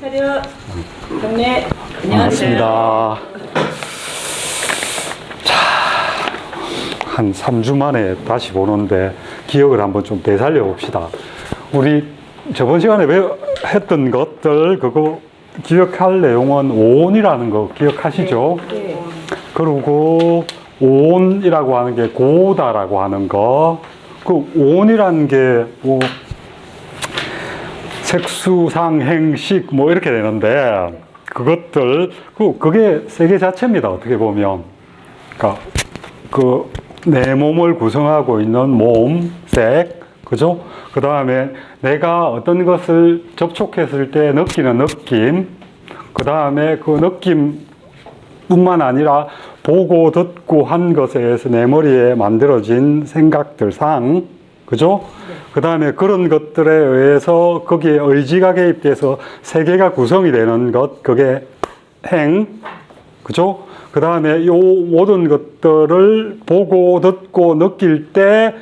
차렷. 경례. 반갑습니다. 자, 한 3주 만에 다시 보는데 기억을 한번 좀 되살려 봅시다. 우리 저번 시간에 했던 것들 그거 기억할 내용은 오온이라는 거 기억하시죠? 네. 그리고 오온이라고 하는 게 고다라고 하는 거. 그 오온이라는 게 뭐 색수상행식 뭐 이렇게 되는데 그것들 그게 세계 자체입니다. 어떻게 보면 그러니까 그 내 몸을 구성하고 있는 몸, 색, 그죠? 그 다음에 내가 어떤 것을 접촉했을 때 느끼는 느낌, 그 다음에 그 느낌뿐만 아니라 보고 듣고 한 것에 의해서 내 머리에 만들어진 생각들, 상, 그죠? 그 다음에 그런 것들에 의해서 거기에 의지가 개입돼서 세계가 구성이 되는 것, 그게 행, 그죠? 그 다음에 요 모든 것들을 보고 듣고 느낄 때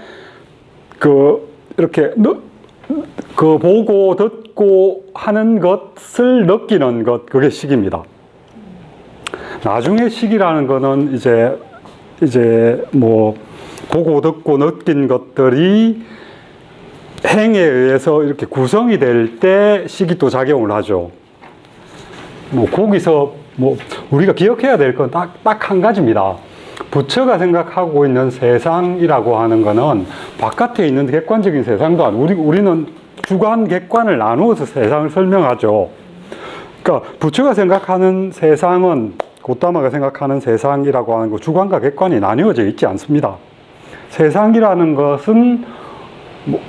이렇게 그 보고 듣고 하는 것을 느끼는 것, 그게 식입니다. 나중에 식이라는 거는 이제 뭐 보고 듣고 느낀 것들이 행에 의해서 이렇게 구성이 될 때 식이 또 작용을 하죠. 뭐 거기서 뭐 우리가 기억해야 될 건 딱 한 가지입니다. 부처가 생각하고 있는 세상이라고 하는 거는 바깥에 있는 객관적인 세상도 아니고 우리는 주관, 객관을 나누어서 세상을 설명하죠. 그러니까 부처가 생각하는 세상은 고타마가 생각하는 세상이라고 하는 거 주관과 객관이 나뉘어져 있지 않습니다. 세상이라는 것은 뭐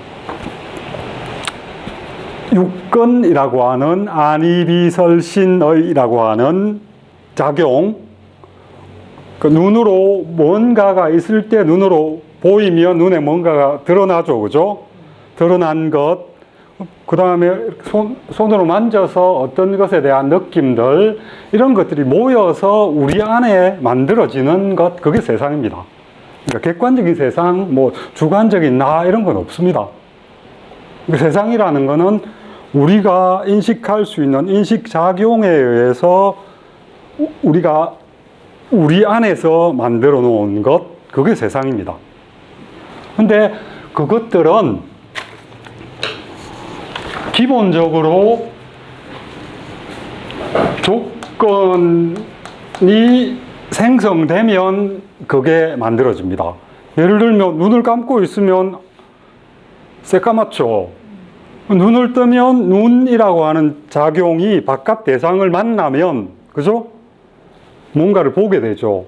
육근이라고 하는 안이비설신의라고 하는 작용, 그 눈으로 뭔가가 있을 때 눈으로 보이면 눈에 뭔가가 드러나죠, 그죠? 드러난 것, 그 다음에 손으로 만져서 어떤 것에 대한 느낌들, 이런 것들이 모여서 우리 안에 만들어지는 것, 그게 세상입니다. 그러니까 객관적인 세상, 뭐 주관적인 나, 이런 건 없습니다. 세상이라는 거는 우리가 인식할 수 있는 인식작용에 의해서 우리가 우리 안에서 만들어 놓은 것, 그게 세상입니다. 근데 그것들은 기본적으로 조건이 생성되면 그게 만들어집니다. 예를 들면 눈을 감고 있으면 새까맣죠. 눈을 뜨면 눈이라고 하는 작용이 바깥 대상을 만나면, 그죠? 뭔가를 보게 되죠.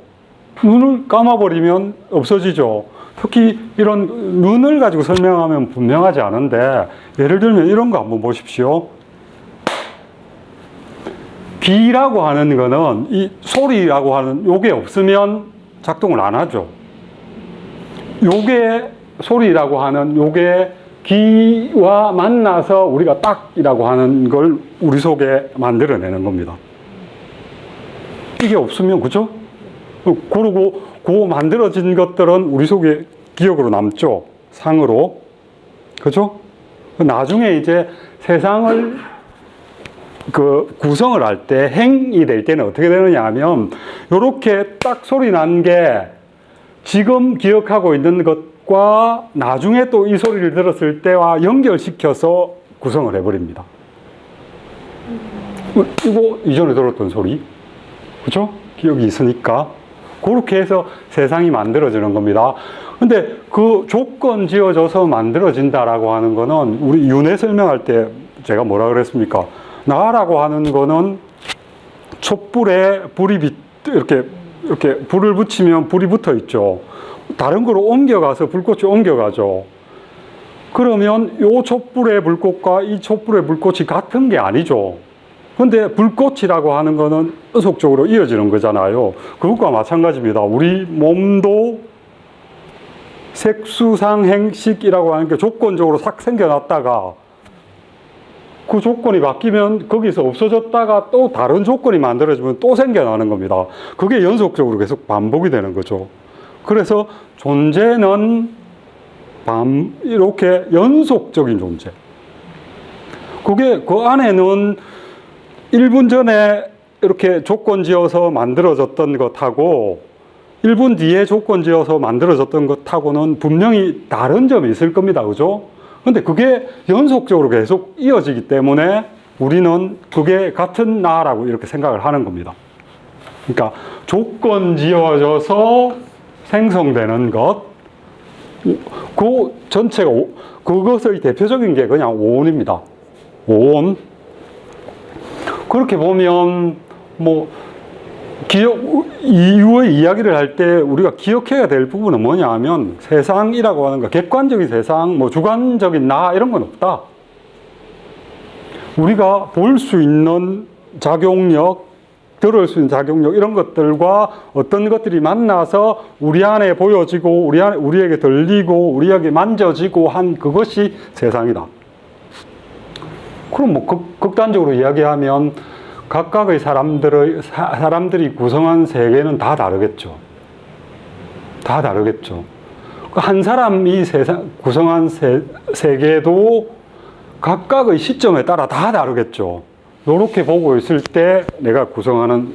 눈을 감아버리면 없어지죠. 특히 이런 눈을 가지고 설명하면 분명하지 않은데, 예를 들면 이런 거 한번 보십시오. 귀라고 하는 거는 이 소리라고 하는 요게 없으면 작동을 안 하죠. 요게 소리라고 하는 요게 귀와 만나서 우리가 딱이라고 하는 걸 우리 속에 만들어내는 겁니다. 이게 없으면, 그죠? 그리고 그 만들어진 것들은 우리 속에 기억으로 남죠. 상으로. 그죠? 나중에 이제 세상을 구성을 할 때, 행이 될 때는 어떻게 되느냐 하면, 요렇게 딱 소리 난 게 지금 기억하고 있는 것과 나중에 또 이 소리를 들었을 때와 연결시켜서 구성을 해버립니다. 이거 이전에 들었던 소리. 그죠? 기억이 있으니까. 그렇게 해서 세상이 만들어지는 겁니다. 근데 그 조건 지어져서 만들어진다라고 하는 거는 우리 윤회 설명할 때 제가 뭐라 그랬습니까? 나라고 하는 거는 촛불에 이렇게 불을 붙이면 불이 붙어 있죠. 다른 거로 옮겨가서 불꽃이 옮겨가죠. 그러면 이 촛불의 불꽃과 이 촛불의 불꽃이 같은 게 아니죠. 근데 불꽃이라고 하는 거는 의속적으로 이어지는 거잖아요. 그것과 마찬가지입니다. 우리 몸도 색수상행식이라고 하는 게 조건적으로 싹 생겨났다가 그 조건이 바뀌면 거기서 없어졌다가 또 다른 조건이 만들어지면 또 생겨나는 겁니다. 그게 연속적으로 계속 반복이 되는 거죠. 그래서 존재는 이렇게 연속적인 존재. 그게 그 안에는 1분 전에 이렇게 조건 지어서 만들어졌던 것하고 1분 뒤에 조건 지어서 만들어졌던 것하고는 분명히 다른 점이 있을 겁니다. 그죠? 근데 그게 연속적으로 계속 이어지기 때문에 우리는 그게 같은 나라고 이렇게 생각을 하는 겁니다. 그러니까 조건 지어져서 생성되는 것, 그 전체가 그것의 대표적인 게 그냥 오온입니다. 오온. 그렇게 보면 뭐 이후의 이야기를 할 때 우리가 기억해야 될 부분은 뭐냐 하면 세상이라고 하는 거, 객관적인 세상, 뭐 주관적인 나 이런 건 없다. 우리가 볼 수 있는 작용력, 들을 수 있는 작용력 이런 것들과 어떤 것들이 만나서 우리 안에 보여지고 우리에게 들리고 우리에게 만져지고 한 그것이 세상이다. 그럼 뭐 극단적으로 이야기하면 각각의 사람들이 구성한 세계는 다 다르겠죠. 다 다르겠죠. 한 사람이 구성한 세계도 각각의 시점에 따라 다 다르겠죠. 요렇게 보고 있을 때 내가 구성하는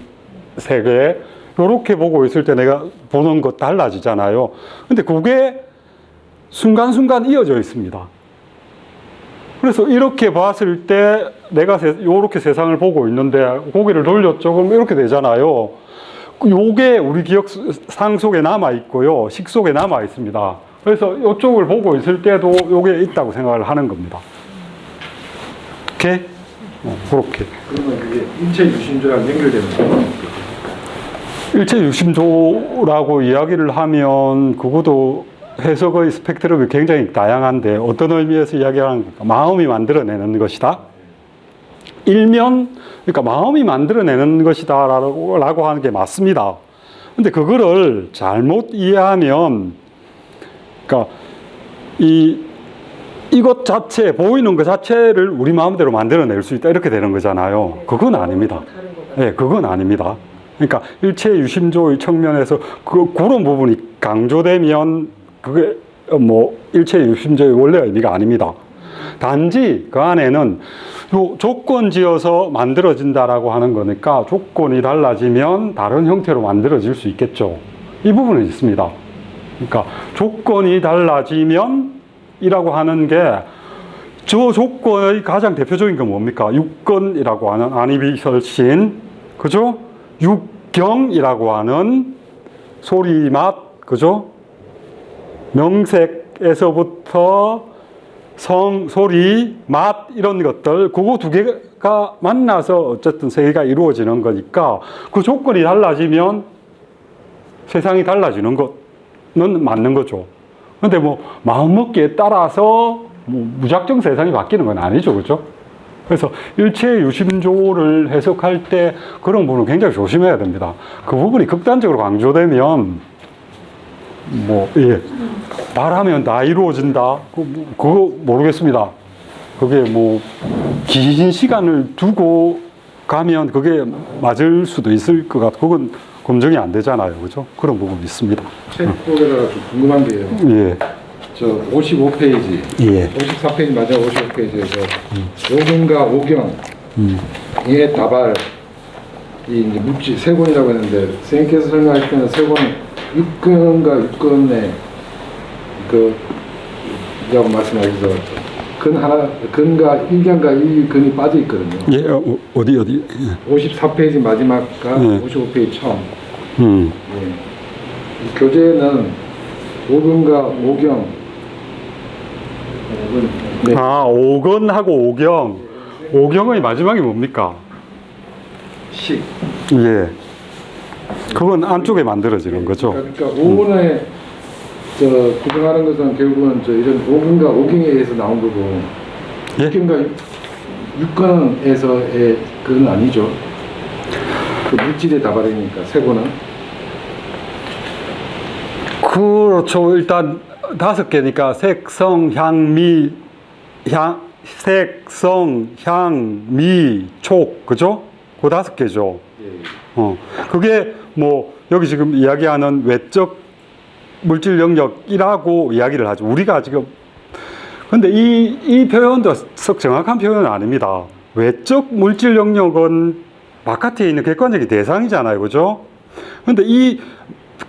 세계, 요렇게 보고 있을 때 내가 보는 것 달라지잖아요. 근데 그게 순간순간 이어져 있습니다. 그래서 이렇게 봤을 때 내가 요렇게 세상을 보고 있는데 고개를 돌렸죠. 그럼 이렇게 되잖아요. 요게 우리 기억상 속에 남아 있고요. 식 속에 남아 있습니다. 그래서 이쪽을 보고 있을 때도 요게 있다고 생각을 하는 겁니다. 오케이? 그렇게. 그러면 그게 일체 유심조랑 연결되는 거예요? 일체 유심조라고 이야기를 하면 그것도 해석의 스펙트럼이 굉장히 다양한데 어떤 의미에서 이야기하는 겁니까? 마음이 만들어내는 것이다. 일면, 그러니까 마음이 만들어내는 것이다 라고 하는 게 맞습니다. 근데 그거를 잘못 이해하면, 그러니까 이것 자체, 보이는 것 자체를 우리 마음대로 만들어낼 수 있다 이렇게 되는 거잖아요. 그건 아닙니다. 네, 그건 아닙니다. 그러니까 일체 유심조의 측면에서 그런 부분이 강조되면 그게 뭐 일체 유심조의 원래 의미가 아닙니다. 단지 그 안에는 요 조건 지어서 만들어진다라고 하는 거니까 조건이 달라지면 다른 형태로 만들어질 수 있겠죠. 이 부분은 있습니다. 그러니까 조건이 달라지면 이라고 하는 게 저 조건의 가장 대표적인 건 뭡니까? 육건이라고 하는 안이비설신, 그죠? 육경이라고 하는 소리, 맛, 그죠? 명색에서부터 성, 소리, 맛 이런 것들 그거 두 개가 만나서 어쨌든 세계가 이루어지는 거니까 그 조건이 달라지면 세상이 달라지는 것은 맞는 거죠. 근데 뭐 마음먹기에 따라서 뭐 무작정 세상이 바뀌는 건 아니죠. 그죠? 그래서 일체 유심조를 해석할 때 그런 부분은 굉장히 조심해야 됩니다. 그 부분이 극단적으로 강조되면 뭐, 예. 말하면 다 이루어진다. 그거 모르겠습니다. 그게 뭐, 긴 시간을 두고 가면 그게 맞을 수도 있을 것 같고, 그건 검증이 안 되잖아요. 그죠? 그런 부분이 있습니다. 책보에다가 좀 궁금한 게요. 예. 저 55페이지, 예. 54페이지 맞아요. 55페이지에서 오근과 오경의 다발이 이제 묻지 세 권이라고 했는데 선생님께서 설명하실 때는 세 권은 육근과 육근의 라고 말씀하셔서 근과 일견과 일근이 빠져 있거든요. 예, 어디? 예. 54페이지 마지막과 예. 55페이지 처음. 예. 교재에는 오근과 오경. 네. 아, 오건하고 오경. 오경의 마지막이 뭡니까? 식. 예. 그건 안쪽에 만들어지는 거죠. 그러니까 오근에 구성하는 것은 결국은 이런 오근과 오경에 의해서 나온 거고, 예? 육경과 육근에서의 그건 아니죠. 그 물질의 다발이니까 세고는. 그렇죠. 일단 5개니까 색성, 향, 미, 색성, 향, 미, 촉, 그죠? 그 5개죠. 예. 그게 뭐 여기 지금 이야기하는 외적 물질 영역이라고 이야기를 하죠. 우리가 지금 근데 이 표현도 썩 정확한 표현은 아닙니다. 외적 물질 영역은 바깥에 있는 객관적인 대상이잖아요. 그죠? 근데 이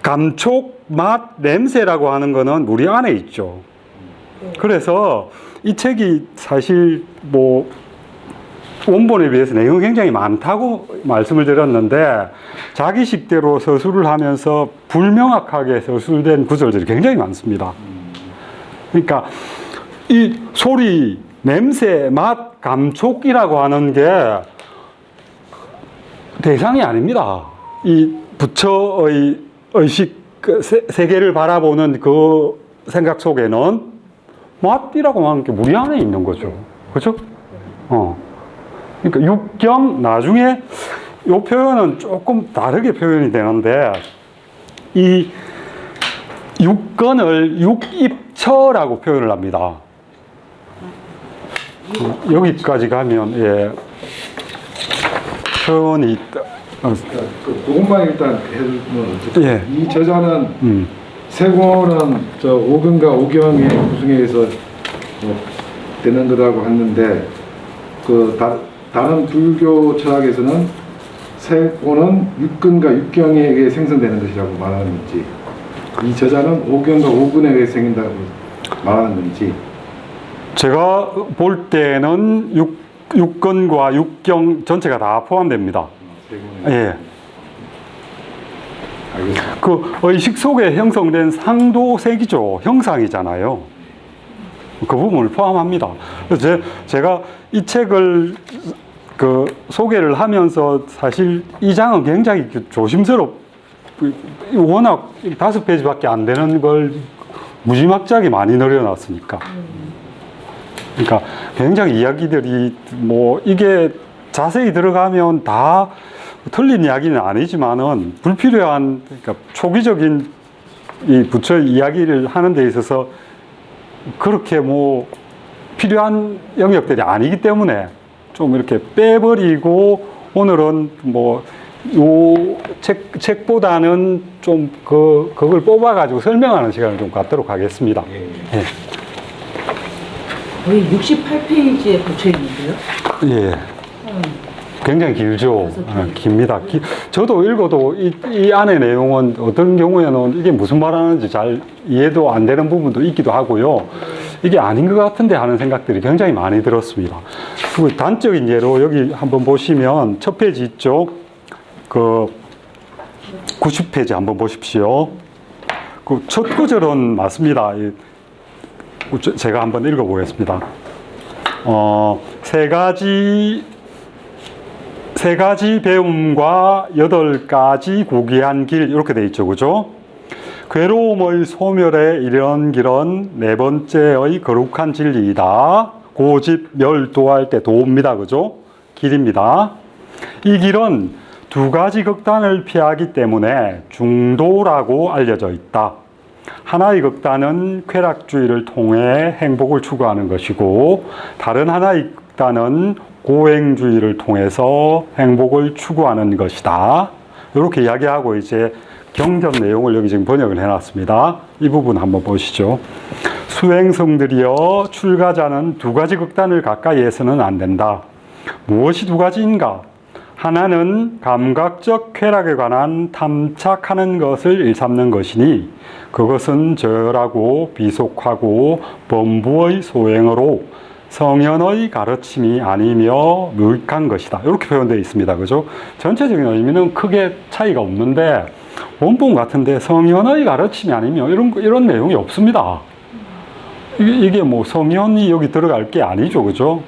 감촉, 맛, 냄새라고 하는 거는 우리 안에 있죠. 그래서 이 책이 사실 뭐 원본에 비해서 내용이 굉장히 많다고 말씀을 드렸는데 자기식대로 서술을 하면서 불명확하게 서술된 구절들이 굉장히 많습니다. 그러니까 이 소리, 냄새, 맛, 감촉이라고 하는 게 대상이 아닙니다. 이 부처의 의식 세계를 바라보는 그 생각 속에는 맛이라고 하는 게 우리 안에 있는 거죠. 그죠? 그러니까 육경, 나중에 이 표현은 조금 다르게 표현이 되는데 이 육根을 육입처라고 표현을 합니다. 여기까지 가면 예, 표현이 그것만 일단 해주면 예. 이 저자는 세고는 저 오근과 오경의 구성에 의해서 되는 거라고 했는데 그 다른 불교 철학에서는 세고는 육근과 육경에 의해 생성되는 것이라고 말하는 건지 이 저자는 오경과 오근에 의해 생긴다고 말하는 건지 제가 볼 때는 육근과 육경 전체가 다 포함됩니다. 예. 알겠습니다. 그 의식 속에 형성된 상도색이죠. 형상이잖아요. 그 부분을 포함합니다. 그래서 제가 이 책을 그 소개를 하면서 사실 이 장은 굉장히 워낙 5페이지밖에 안 되는 걸 무지막지하게 많이 늘려놨으니까. 그러니까 굉장히 이야기들이 뭐 이게 자세히 들어가면 다 틀린 이야기는 아니지만은 불필요한 그러니까 초기적인 이 부처의 이야기를 하는 데 있어서 그렇게 뭐 필요한 영역들이 아니기 때문에 좀 이렇게 빼버리고 오늘은 뭐 요 책보다는 좀 그걸 뽑아가지고 설명하는 시간을 좀 갖도록 하겠습니다. 예. 거의 68페이지에 붙여 있는데요. 예. 굉장히 길죠. 깁니다. 저도 읽어도 이 안의 내용은 어떤 경우에는 이게 무슨 말 하는지 잘 이해도 안 되는 부분도 있기도 하고요. 이게 아닌 것 같은데 하는 생각들이 굉장히 많이 들었습니다. 그리고 단적인 예로 여기 한번 보시면 첫 페이지 있죠. 그 90페이지 한번 보십시오. 그 첫 구절은 맞습니다. 제가 한번 읽어보겠습니다. 세 가지 배움과 8가지 고귀한 길 이렇게 돼 있죠. 그죠? 괴로움의 소멸에 이르는 길은 4번째의 거룩한 진리이다. 고집 멸도할 때 도입니다. 그죠? 길입니다. 이 길은 2가지 극단을 피하기 때문에 중도라고 알려져 있다. 하나의 극단은 쾌락주의를 통해 행복을 추구하는 것이고 다른 하나의 극단은 고행주의를 통해서 행복을 추구하는 것이다. 이렇게 이야기하고 이제 경전 내용을 여기 지금 번역을 해놨습니다. 이 부분 한번 보시죠. 수행성들이여 출가자는 2가지 극단을 가까이 해서는 안 된다. 무엇이 2가지인가? 하나는 감각적 쾌락에 관한 탐착하는 것을 일삼는 것이니 그것은 저열하고 비속하고 범부의 소행으로 성현의 가르침이 아니며 무익한 것이다. 이렇게 표현되어 있습니다. 그죠? 전체적인 의미는 크게 차이가 없는데 원본 같은데 성현의 가르침이 아니며 이런 내용이 없습니다. 이게 뭐 성현이 여기 들어갈 게 아니죠. 그죠?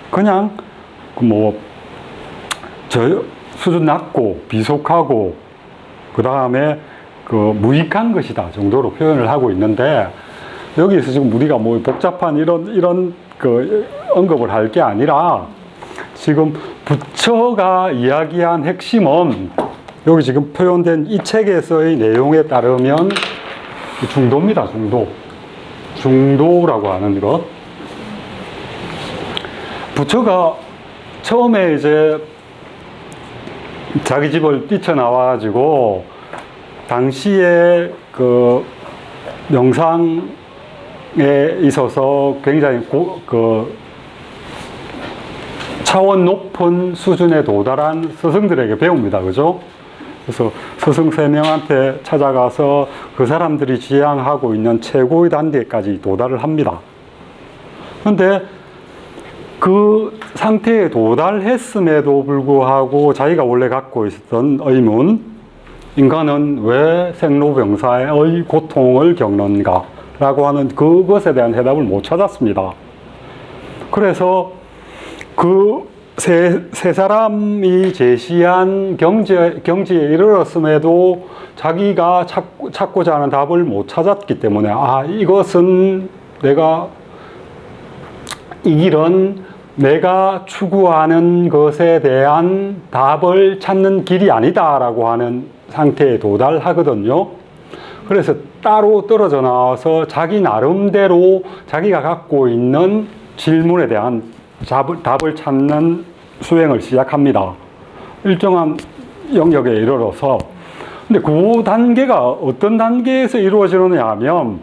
그냥 수준 낮고 비속하고 그 다음에 무익한 것이다 정도로 표현을 하고 있는데 여기에서 지금 우리가 뭐 복잡한 이런 언급을 할 게 아니라 지금 부처가 이야기한 핵심은 여기 지금 표현된 이 책에서의 내용에 따르면 중도입니다. 중도라고 하는 것. 부처가 처음에 이제 자기 집을 뛰쳐나와가지고 당시에 그 명상에 있어서 굉장히 차원 높은 수준에 도달한 스승들에게 배웁니다. 그죠? 그래서 스승 3명한테 찾아가서 그 사람들이 지향하고 있는 최고의 단계까지 도달을 합니다. 그런데 그 상태에 도달했음에도 불구하고 자기가 원래 갖고 있었던 의문, 인간은 왜 생로병사의 고통을 겪는가? 라고 하는 그것에 대한 해답을 못 찾았습니다. 그래서 그 세 사람이 제시한 경지에 이르렀음에도 자기가 찾고자 하는 답을 못 찾았기 때문에, 이것은 이 길은 내가 추구하는 것에 대한 답을 찾는 길이 아니다라고 하는 상태에 도달하거든요. 그래서 따로 떨어져 나와서 자기 나름대로 자기가 갖고 있는 질문에 대한 답을 찾는 수행을 시작합니다. 일정한 영역에 이르러서. 근데 그 단계가 어떤 단계에서 이루어지느냐 하면,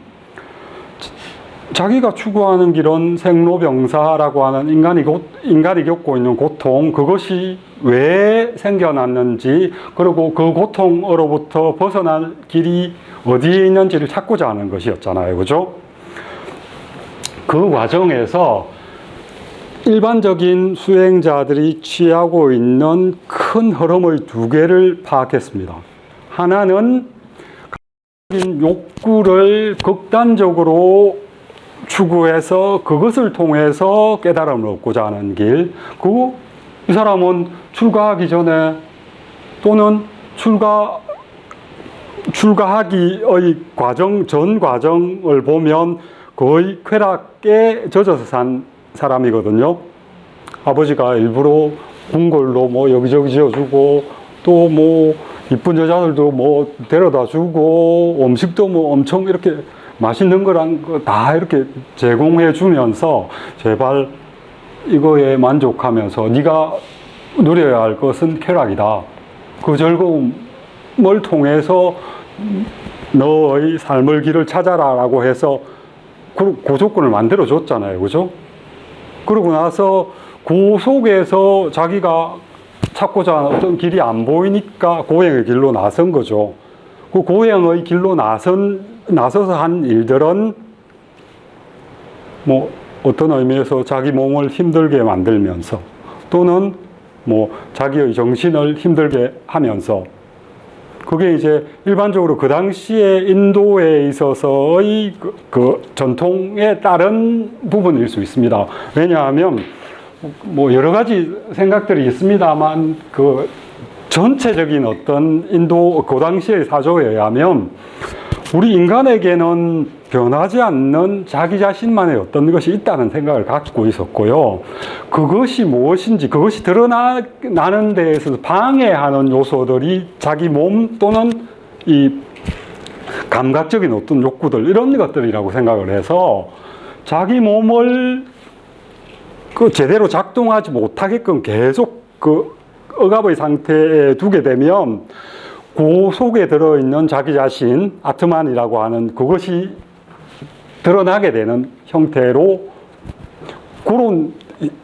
자기가 추구하는 길은 생로병사라고 하는 인간이 겪고 있는 고통, 그것이 왜 생겨났는지, 그리고 그 고통으로부터 벗어날 길이 어디에 있는지를 찾고자 하는 것이었잖아요. 그죠? 그 과정에서 일반적인 수행자들이 취하고 있는 큰 흐름의 두 개를 파악했습니다. 하나는 욕구를 극단적으로 추구해서 그것을 통해서 깨달음을 얻고자 하는 길. 그리고 이 사람은 출가하기 전에 또는 출가하기의 전 과정을 보면 거의 쾌락에 젖어서 산 사람이거든요. 아버지가 일부러 궁궐로 뭐 여기저기 지어주고, 또 뭐 이쁜 여자들도 뭐 데려다 주고, 음식도 뭐 엄청 이렇게 맛있는 거랑 다 이렇게 제공해 주면서, 제발 이거에 만족하면서 네가 누려야 할 것은 쾌락이다. 그 즐거움을 통해서 너의 삶의 길을 찾아라 라고 해서 그 조건을 만들어 줬잖아요. 그죠? 그러고 나서 그 속에서 자기가 찾고자 하는 어떤 길이 안 보이니까 고행의 길로 나선 거죠. 그 고행의 길로 나서서 한 일들은 뭐 어떤 의미에서 자기 몸을 힘들게 만들면서, 또는 뭐 자기의 정신을 힘들게 하면서, 그게 이제 일반적으로 그 당시에 인도에 있어서의 그 전통에 따른 부분일 수 있습니다. 왜냐하면 뭐 여러 가지 생각들이 있습니다만, 그 전체적인 어떤 인도 그 당시의 사조에 의하면 우리 인간에게는 변하지 않는 자기 자신만의 어떤 것이 있다는 생각을 갖고 있었고요. 그것이 무엇인지, 그것이 드러나는 데 있어서 방해하는 요소들이 자기 몸 또는 이 감각적인 어떤 욕구들, 이런 것들이라고 생각을 해서 자기 몸을 제대로 작동하지 못하게끔 계속 그 억압의 상태에 두게 되면 그 속에 들어있는 자기 자신, 아트만이라고 하는 그것이 드러나게 되는 형태로, 그런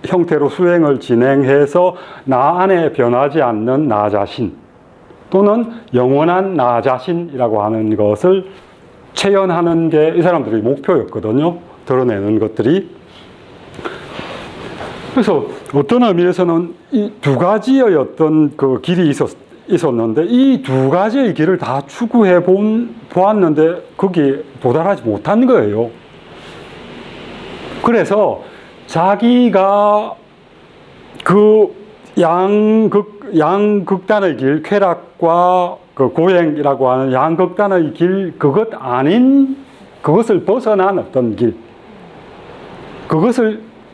형태로 수행을 진행해서 나 안에 변하지 않는 나 자신, 또는 영원한 나 자신이라고 하는 것을 체현하는 게 이 사람들의 목표였거든요. 드러내는 것들이. 그래서 어떤 의미에서는 이 두 가지의 어떤 그 길이 있었는데, 이 두 가지의 길을 다 추구해 보았는데 거기에 도달하지 못한 거예요. 그래서 자기가 그 양극단의 길, 쾌락과 그 고행이라고 하는 양극단의 길, 그것을 벗어난 어떤 길,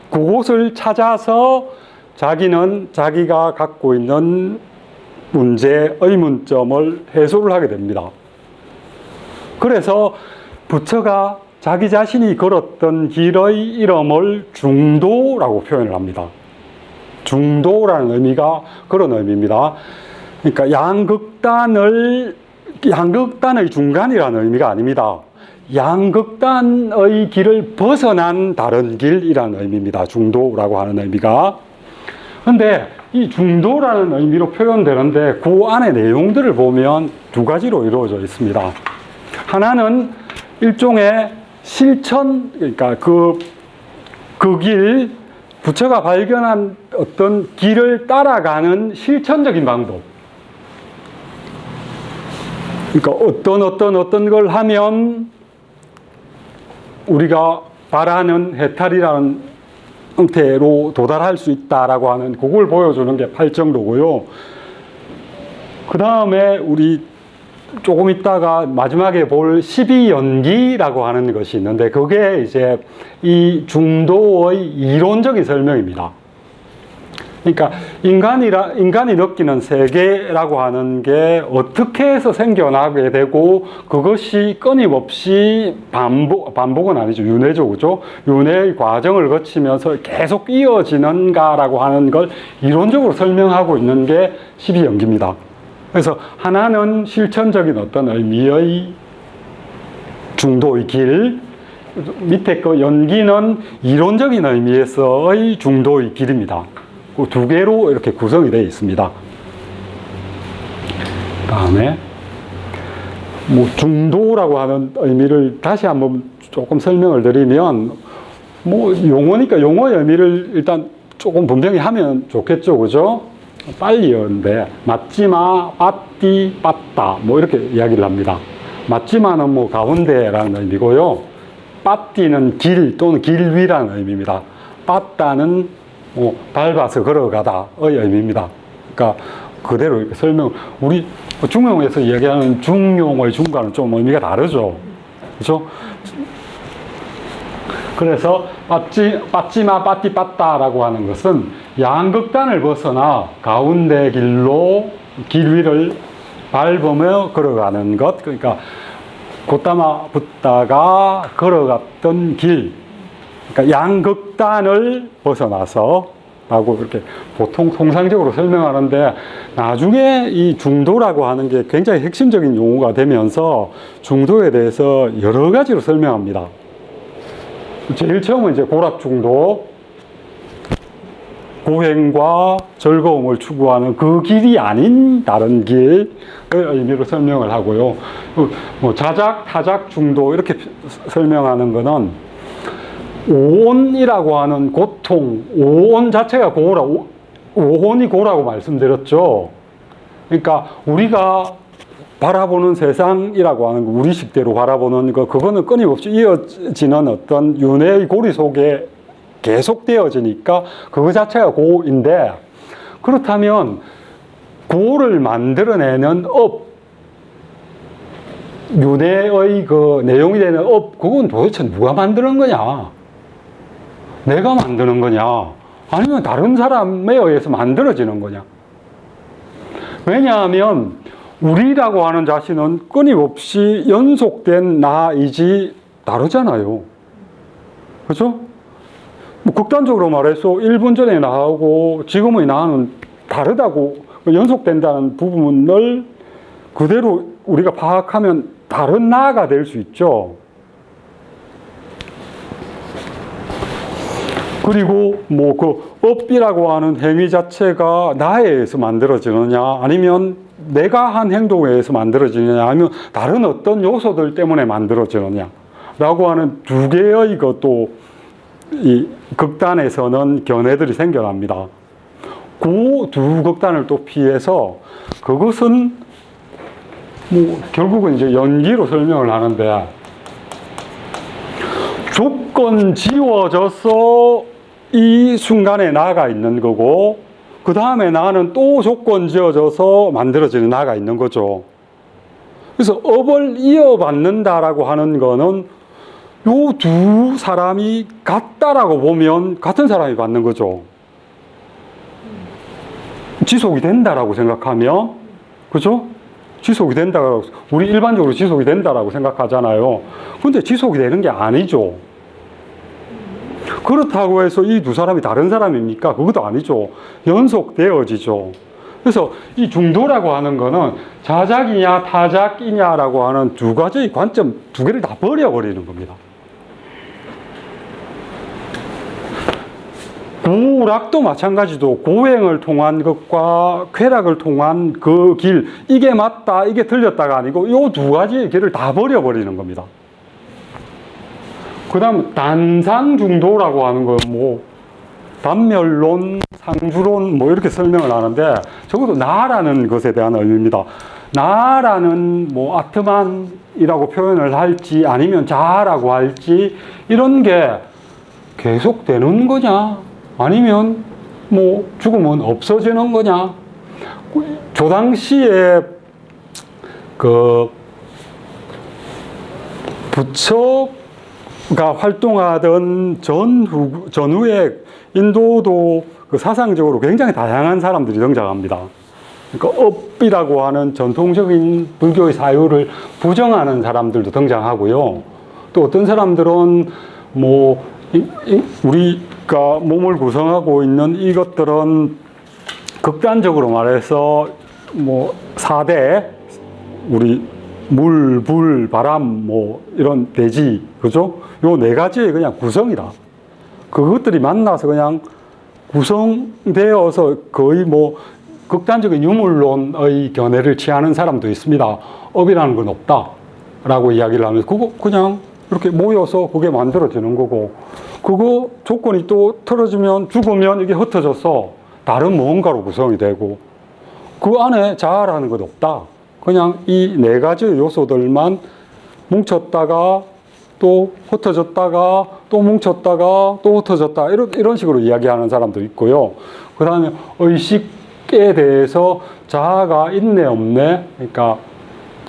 그곳을 찾아서 자기는 자기가 갖고 있는 문제, 의문점을 해소를 하게 됩니다. 그래서 부처가 자기 자신이 걸었던 길의 이름을 중도라고 표현을 합니다. 중도라는 의미가 그런 의미입니다. 그러니까 양극단의 중간이라는 의미가 아닙니다. 양극단의 길을 벗어난 다른 길이라는 의미입니다. 중도라고 하는 의미가. 근데 이 중도라는 의미로 표현되는데 그 안에 내용들을 보면 두 가지로 이루어져 있습니다. 하나는 일종의 실천, 그러니까 그 길, 부처가 발견한 어떤 길을 따라가는 실천적인 방법. 그러니까 어떤 걸 하면 우리가 바라는 해탈이라는 형태로 도달할 수 있다라고 하는 그걸 보여주는 게 8정도고요. 그 다음에 우리 조금 있다가 마지막에 볼 12연기라고 하는 것이 있는데 그게 이제 이 중도의 이론적인 설명입니다. 그러니까 인간이 느끼는 세계라고 하는 게 어떻게 해서 생겨나게 되고 그것이 끊임없이 반복은 아니죠. 윤회죠. 그죠? 윤회의 과정을 거치면서 계속 이어지는가라고 하는 걸 이론적으로 설명하고 있는 게 12연기입니다. 그래서 하나는 실천적인 어떤 의미의 중도의 길, 밑에 그 연기는 이론적인 의미에서의 중도의 길입니다. 그 두 개로 이렇게 구성이 되어 있습니다. 다음에 뭐 중도라고 하는 의미를 다시 한번 조금 설명을 드리면 뭐 용어니까 용어의 의미를 일단 조금 분명히 하면 좋겠죠, 그죠? 빨리 하는데 맞지마, 빠띠, 빠따 뭐 이렇게 이야기를 합니다. 맞지마는 뭐 가운데라는 의미고요. 빠띠는 길 또는 길 위라는 의미입니다. 빠따는 밟아서 걸어가다의 의미입니다. 그러니까 그대로 이렇게 설명. 우리 중용에서 이야기하는 중용의 중과는 좀 의미가 다르죠. 그렇죠? 그래서 빠찌마 빠띠 빠따라고 하는 것은 양극단을 벗어나 가운데 길로 길 위를 밟으며 걸어가는 것. 그러니까 곧다마 붓다가 걸어갔던 길. 그러니까 양극단을 벗어나서 라고 이렇게 보통 통상적으로 설명하는데 나중에 이 중도라고 하는 게 굉장히 핵심적인 용어가 되면서 중도에 대해서 여러 가지로 설명합니다. 제일 처음은 이제 고락중도, 고행과 즐거움을 추구하는 그 길이 아닌 다른 길의 의미로 설명을 하고요. 뭐 자작, 타작, 중도 이렇게 설명하는 거는 오온이라고 하는 고통, 오온 자체가 고라, 오온이 고라고 말씀드렸죠. 그러니까 우리가 바라보는 세상이라고 하는 거, 우리식대로 바라보는 거, 그거는 끊임없이 이어지는 어떤 윤회의 고리 속에 계속되어지니까 그거 자체가 고인데, 그렇다면 고를 만들어내는 업, 윤회의 그 내용이 되는 업, 그건 도대체 누가 만드는 거냐? 내가 만드는 거냐? 아니면 다른 사람에 의해서 만들어지는 거냐? 왜냐하면 우리라고 하는 자신은 끊임없이 연속된 나이지 다르잖아요. 그렇죠? 뭐 극단적으로 말해서 1분 전에 나하고 지금의 나는 다르다고 연속된다는 부분을 그대로 우리가 파악하면 다른 나가 될 수 있죠. 그리고 뭐 그 업이라고 하는 행위 자체가 나에 의해서 만들어지느냐, 아니면 내가 한 행동에 의해서 만들어지느냐, 아니면 다른 어떤 요소들 때문에 만들어지느냐 라고 하는 두 개의 것도 이 극단에서는 견해들이 생겨납니다. 그 두 극단을 또 피해서 그것은 뭐 결국은 이제 연기로 설명을 하는데, 조건 지워져서 이 순간에 나가 있는 거고, 그 다음에 나는 또 조건 지어져서 만들어지는 나가 있는 거죠. 그래서 업을 이어받는다라고 하는 거는 요 두 사람이 같다라고 보면 같은 사람이 받는 거죠. 지속이 된다라고 생각하면, 그죠? 지속이 된다고, 우리 일반적으로 지속이 된다라고 생각하잖아요. 근데 지속이 되는 게 아니죠. 그렇다고 해서 이 두 사람이 다른 사람입니까? 그것도 아니죠. 연속되어지죠. 그래서 이 중도라고 하는 거는 자작이냐 타작이냐라고 하는 두 가지의 관점 두 개를 다 버려버리는 겁니다. 부락도 마찬가지도 고행을 통한 것과 쾌락을 통한 그 길, 이게 맞다, 이게 틀렸다가 아니고 이 두 가지의 길을 다 버려버리는 겁니다. 그 다음 단상중도라고 하는 건 뭐 단멸론, 상주론 뭐 이렇게 설명을 하는데 적어도 나라는 것에 대한 의미입니다. 나라는 뭐 아트만이라고 표현을 할지 아니면 자라고 할지 이런 게 계속 되는 거냐 아니면 뭐 죽으면 없어지는 거냐. 저 당시에 그 부처가 활동하던 전후에 인도도 그 사상적으로 굉장히 다양한 사람들이 등장합니다. 그러니까 업이라고 하는 전통적인 불교의 사유를 부정하는 사람들도 등장하고요. 또 어떤 사람들은 뭐 우리가 몸을 구성하고 있는 이것들은 극단적으로 말해서 뭐 4대 우리 물, 불, 바람 뭐 이런 대지 그죠? 요 네 가지의 그냥 구성이다. 그것들이 만나서 그냥 구성되어서 거의 뭐 극단적인 유물론의 견해를 취하는 사람도 있습니다. 업이라는 건 없다라고 이야기를 하면서 그거 그냥 이렇게 모여서 그게 만들어지는 거고 그거 조건이 또 틀어지면 죽으면 이게 흩어져서 다른 무언가로 구성이 되고 그 안에 자아라는 건 없다. 그냥 이 네 가지의 요소들만 뭉쳤다가 또 흩어졌다가 또 뭉쳤다가 또 흩어졌다 이런 식으로 이야기하는 사람도 있고요. 그 다음에 의식에 대해서 자아가 있네 없네 그러니까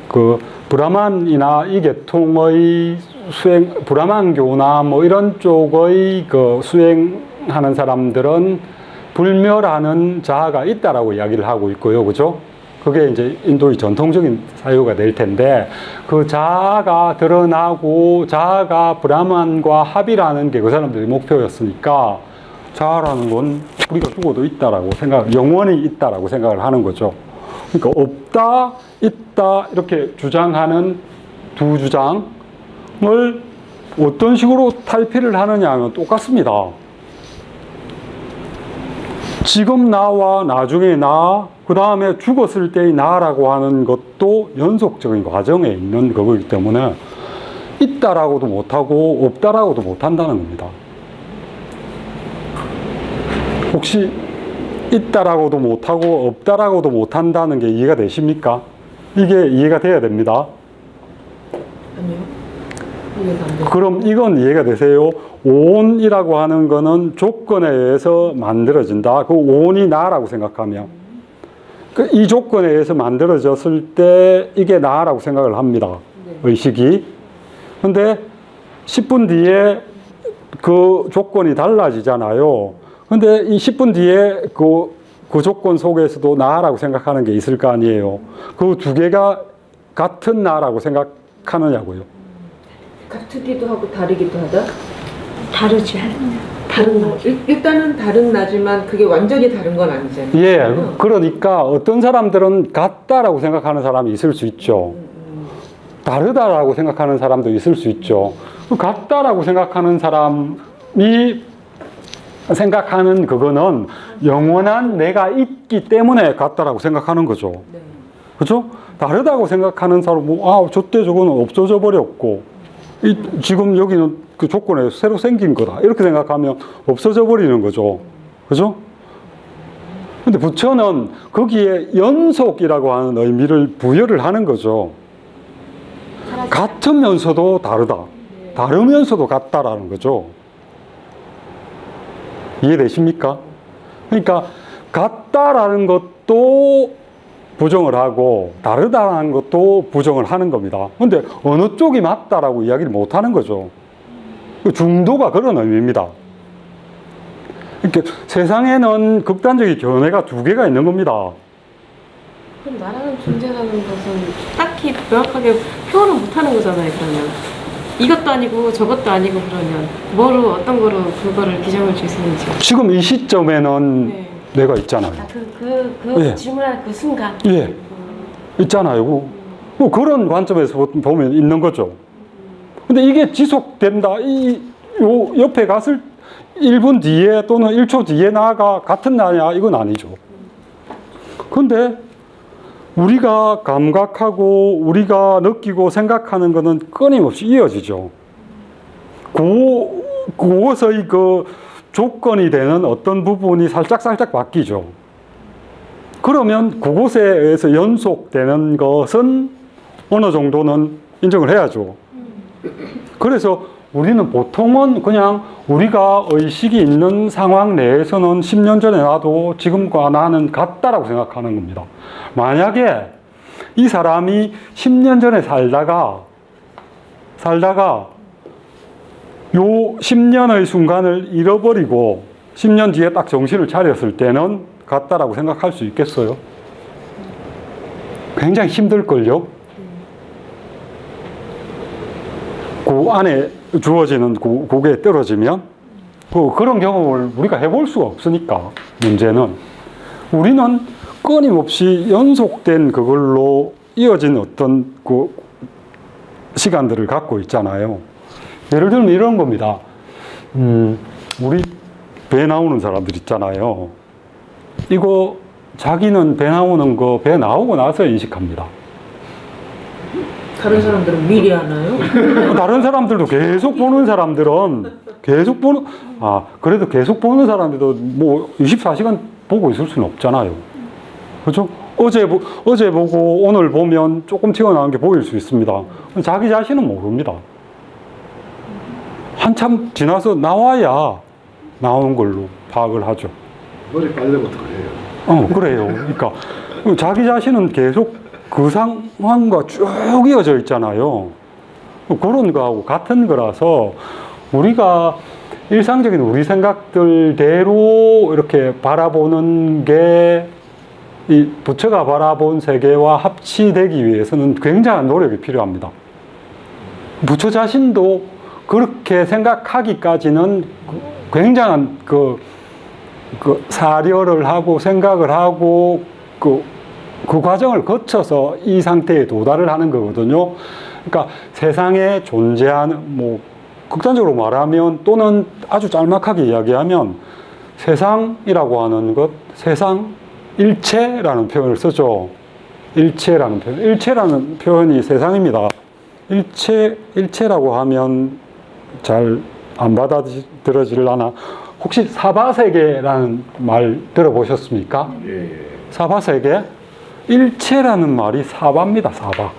그 브라만이나 이 계통의 수행 브라만교나 뭐 이런 쪽의 그 수행하는 사람들은 불멸하는 자아가 있다라고 이야기를 하고 있고요. 그죠? 그게 이제 인도의 전통적인 사유가 될 텐데 그 자아가 드러나고 자아가 브라만과 합이라는 게 그 사람들의 목표였으니까 자아라는 건 우리가 죽어도 있다라고 영원히 있다라고 생각을 하는 거죠. 그러니까 없다, 있다 이렇게 주장하는 두 주장을 어떤 식으로 탈피를 하느냐 하면 똑같습니다. 지금 나와 나중에 나, 그 다음에 죽었을 때의 나라고 하는 것도 연속적인 과정에 있는 거기 때문에 있다라고도 못하고 없다라고도 못한다는 겁니다. 혹시 있다라고도 못하고 없다라고도 못한다는 게 이해가 되십니까? 이게 이해가 돼야 됩니다. 아니요. 이해가 안 돼요. 그럼 이건 이해가 되세요? 오온이라고 하는 거는 조건에 의해서 만들어진다. 그 오온이 나라고 생각하면 이 조건에 의해서 만들어졌을 때 이게 나라고 생각을 합니다. 네. 의식이. 근데 10분 뒤에 그 조건이 달라지잖아요. 근데 이 10분 뒤에 그 조건 속에서도 나라고 생각하는 게 있을 거 아니에요. 그 두 개가 같은 나라고 생각하느냐고요. 같기도 하고 다르기도 하다? 다르지. 다른 나. 일단은 다른 나지만 그게 완전히 다른 건 아니잖아요. 예, 그러니까 어떤 사람들은 같다라고 생각하는 사람이 있을 수 있죠. 다르다라고 생각하는 사람도 있을 수 있죠. 같다라고 생각하는 사람이 생각하는 그거는 영원한 내가 있기 때문에 같다라고 생각하는 거죠. 네. 그죠? 다르다고 생각하는 사람은 저때 저거는 없어져 버렸고 지금 여기는 그 조건에서 새로 생긴 거다 이렇게 생각하면 없어져 버리는 거죠. 그죠? 근데 부처는 거기에 연속이라고 하는 의미를 부여를 하는 거죠. 같으면서도 다르다. 다르면서도 같다라는 거죠. 이해되십니까? 그러니까 같다라는 것도 부정을 하고 다르다라는 것도 부정을 하는 겁니다. 근데 어느 쪽이 맞다라고 이야기를 못 하는 거죠. 중도가 그런 의미입니다. 이렇게 세상에는 극단적인 견해가 두 개가 있는 겁니다. 그럼 나라는 존재라는 것은 딱히 명확하게 표현을 못하는 거잖아요. 그러면 이것도 아니고 저것도 아니고 그러면 뭐로 어떤 거로 그거를 규정을 줄 수 있는지. 지금 이 시점에는 네. 내가 있잖아요. 그 예. 질문하는 그 순간. 예, 있잖아요. 뭐 그런 관점에서 보면 있는 거죠. 근데 이게 지속된다. 요 옆에 갔을 1분 뒤에 또는 1초 뒤에 나가 같은 나냐? 이건 아니죠. 근데 우리가 감각하고 우리가 느끼고 생각하는 것은 끊임없이 이어지죠. 그것의 그 조건이 되는 어떤 부분이 살짝 바뀌죠. 그러면 그곳에 의해서 연속되는 것은 어느 정도는 인정을 해야죠. 그래서 우리는 보통은 그냥 우리가 의식이 있는 상황 내에서는 10년 전에 나도 지금과 나는 같다라고 생각하는 겁니다. 만약에 이 사람이 10년 전에 살다가 요 10년의 순간을 잃어버리고 10년 뒤에 딱 정신을 차렸을 때는 같다라고 생각할 수 있겠어요? 굉장히 힘들걸요? 그 안에 주어지는 그게 떨어지면 그런 경험을 우리가 해볼 수가 없으니까 문제는 우리는 끊임없이 연속된 그걸로 이어진 어떤 그 시간들을 갖고 있잖아요. 예를 들면 이런 겁니다. 우리 배 나오는 사람들 있잖아요. 이거 자기는 배 나오는 거 배 나오고 나서 인식합니다. 다른 사람들은 미리 하나요? 다른 사람들도 계속 보는 사람들은 그래도 계속 보는 사람들도 뭐 24시간 보고 있을 수는 없잖아요. 그렇죠? 어제 보고 오늘 보면 조금 튀어나온 게 보일 수 있습니다. 자기 자신은 모릅니다. 한참 지나서 나와야 나오는 걸로 파악을 하죠. 머리 빨래부터 그래요. 그래요. 그러니까 자기 자신은 계속 그 상황과 쭉 이어져 있잖아요. 그런 거하고 같은 거라서 우리가 일상적인 우리 생각들대로 이렇게 바라보는 게 이 부처가 바라본 세계와 합치되기 위해서는 굉장한 노력이 필요합니다. 부처 자신도 그렇게 생각하기까지는 굉장한 그 사려를 하고 생각을 하고 그 과정을 거쳐서 이 상태에 도달을 하는 거거든요. 그러니까 세상에 존재하는, 뭐, 극단적으로 말하면 또는 아주 짤막하게 이야기하면 세상이라고 하는 것, 세상, 일체라는 표현을 쓰죠. 일체라는 표현. 일체라는 표현이 세상입니다. 일체라고 하면 잘 안 받아들여지려나? 혹시 사바세계라는 말 들어보셨습니까? 예. 사바세계? 일체라는 말이 사바입니다, 사바.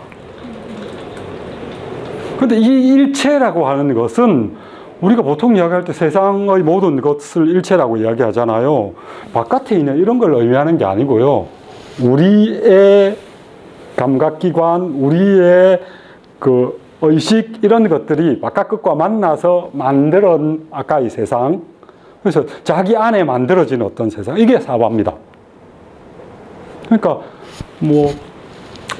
근데 이 일체라고 하는 것은 우리가 보통 이야기할 때 세상의 모든 것을 일체라고 이야기하잖아요. 바깥에 있는 이런 걸 의미하는 게 아니고요. 우리의 감각기관, 우리의 그 의식, 이런 것들이 바깥 것과 만나서 만들은 아까 이 세상. 그래서 자기 안에 만들어진 어떤 세상. 이게 사바입니다. 그러니까 뭐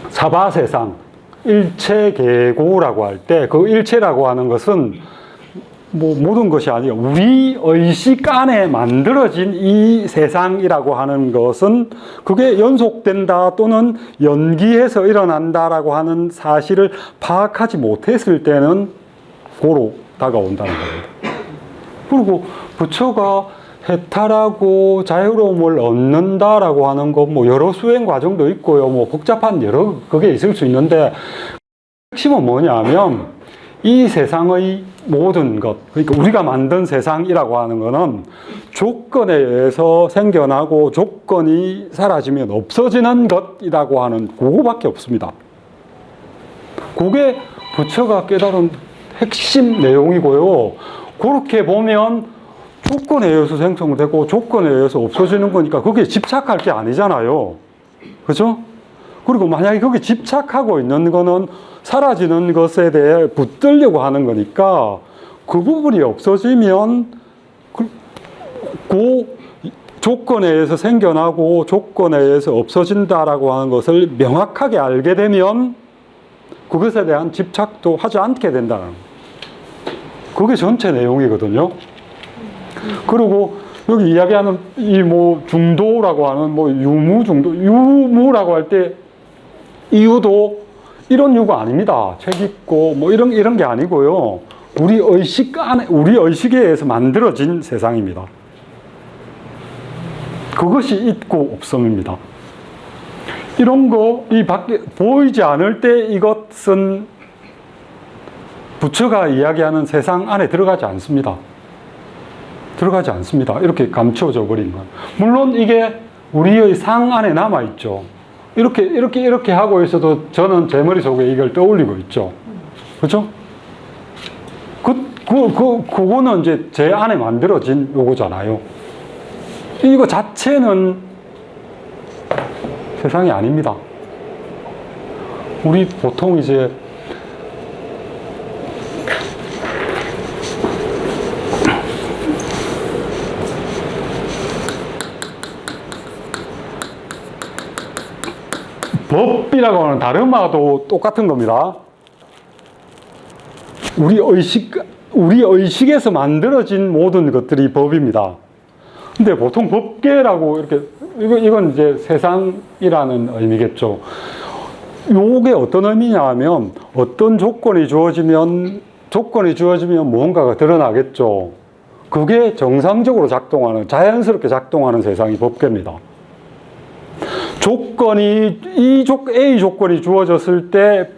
사바 세상, 일체계고라고 할 때 그 일체라고 하는 것은 뭐 모든 것이 아니고 우리 의식 안에 만들어진 이 세상이라고 하는 것은 그게 연속된다 또는 연기해서 일어난다라고 하는 사실을 파악하지 못했을 때는 고로 다가온다는 겁니다. 그리고 부처가 해탈하고 자유로움을 얻는다라고 하는 것, 뭐 여러 수행 과정도 있고요. 뭐 복잡한 여러 그게 있을 수 있는데 핵심은 뭐냐면 이 세상의 모든 것, 그러니까 우리가 만든 세상이라고 하는 것은 조건에 의해서 생겨나고 조건이 사라지면 없어지는 것이라고 하는 그거밖에 없습니다. 그게 부처가 깨달은 핵심 내용이고요. 그렇게 보면 조건에 의해서 생성되고 조건에 의해서 없어지는 거니까 거기에 집착할 게 아니잖아요. 그죠? 그리고 만약에 거기에 집착하고 있는 거는 사라지는 것에 대해 붙들려고 하는 거니까 그 부분이 없어지면 그 조건에 의해서 생겨나고 조건에 의해서 없어진다라고 하는 것을 명확하게 알게 되면 그것에 대한 집착도 하지 않게 된다는 거예요. 그게 전체 내용이거든요. 그리고 여기 이야기하는 이 뭐 중도라고 하는 뭐 유무 중도, 유무라고 할 때 이유도 이런 이유가 아닙니다. 책 읽고 뭐 이런 게 아니고요. 우리 의식 안에, 우리 의식에 의해서 만들어진 세상입니다. 그것이 있고 없음입니다. 이런 거, 이 밖에 보이지 않을 때 이것은 부처가 이야기하는 세상 안에 들어가지 않습니다. 들어가지 않습니다. 이렇게 감춰져 버린 건. 물론 이게 우리의 상 안에 남아있죠. 이렇게 하고 있어도 저는 제 머릿속에 이걸 떠올리고 있죠. 그죠? 그거는 이제 제 안에 만들어진 요거잖아요. 이거 자체는 세상이 아닙니다. 우리 보통 이제 법이라고 하는 다름아도 똑같은 겁니다. 우리 의식에서 만들어진 모든 것들이 법입니다. 근데 보통 법계라고 이렇게, 이건 이제 세상이라는 의미겠죠. 요게 어떤 의미냐 하면, 어떤 조건이 주어지면 무언가가 드러나겠죠. 그게 정상적으로 작동하는, 자연스럽게 작동하는 세상이 법계입니다. A 조건이 주어졌을 때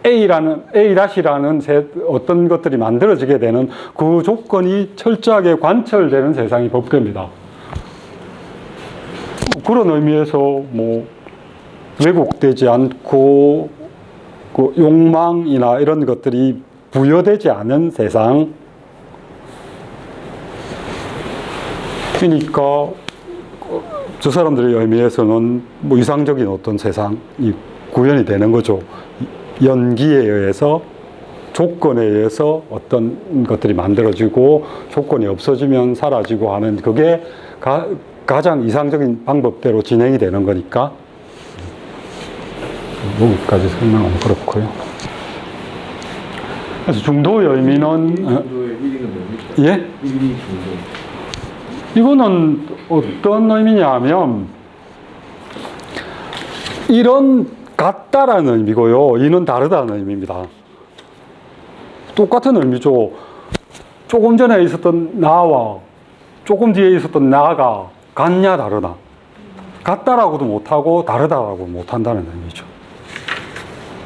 A-라는 어떤 것들이 만들어지게 되는 그 조건이 철저하게 관철되는 세상이 법계입니다. 그런 의미에서 뭐 왜곡되지 않고 그 욕망이나 이런 것들이 부여되지 않은 세상. 그러니까 저 사람들의 의미에서는 뭐 이상적인 어떤 세상이 구현이 되는 거죠. 연기에 의해서, 조건에 의해서 어떤 것들이 만들어지고 조건이 없어지면 사라지고 하는, 그게 가장 이상적인 방법대로 진행이 되는 거니까. 여기까지 설명은 그렇고요. 그래서 중도의 의미는 중도의 의미는 뭡니까? 예? 일이 중도. 이거는 어떤 의미냐 하면, 이런 같다라는 의미고요, 이는 다르다는 의미입니다. 똑같은 의미죠. 조금 전에 있었던 나와 조금 뒤에 있었던 나가 같냐 다르나, 같다라고도 못하고 다르다라고 못한다는 의미죠.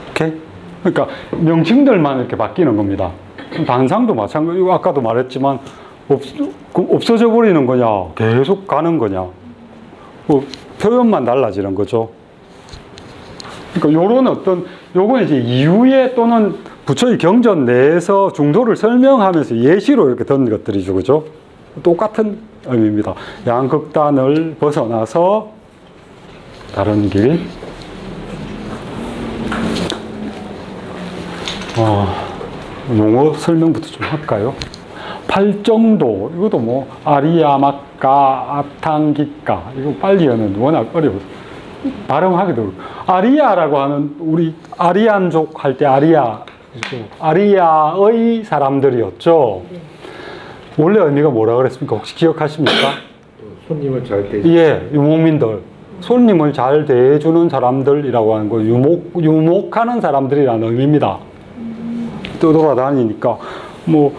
오케이? 그러니까 명칭들만 이렇게 바뀌는 겁니다. 단상도 마찬가지고, 아까도 말했지만 없어져 버리는 거냐, 계속 가는 거냐, 뭐 표현만 달라지는 거죠. 그러니까 요건 이제 이후에 또는 부처의 경전 내에서 중도를 설명하면서 예시로 이렇게 든 것들이죠. 그죠? 똑같은 의미입니다. 양극단을 벗어나서 다른 길. 용어 설명부터 좀 할까요? 팔정도, 이것도 뭐 아리야마까, 아탕기까, 이거 빨리 하는 워낙 어려워. 발음하기도. 아리야라고 하는, 우리 아리안족 할 때 아리야의 사람들이었죠. 원래 의미가 뭐라 그랬습니까? 혹시 기억하십니까? 손님을 잘 대. 예, 유목민들. 손님을 잘 대해주는 사람들이라고 하는 거, 유목하는 사람들이라는 의미입니다. 떠돌아다니니까, 뭐,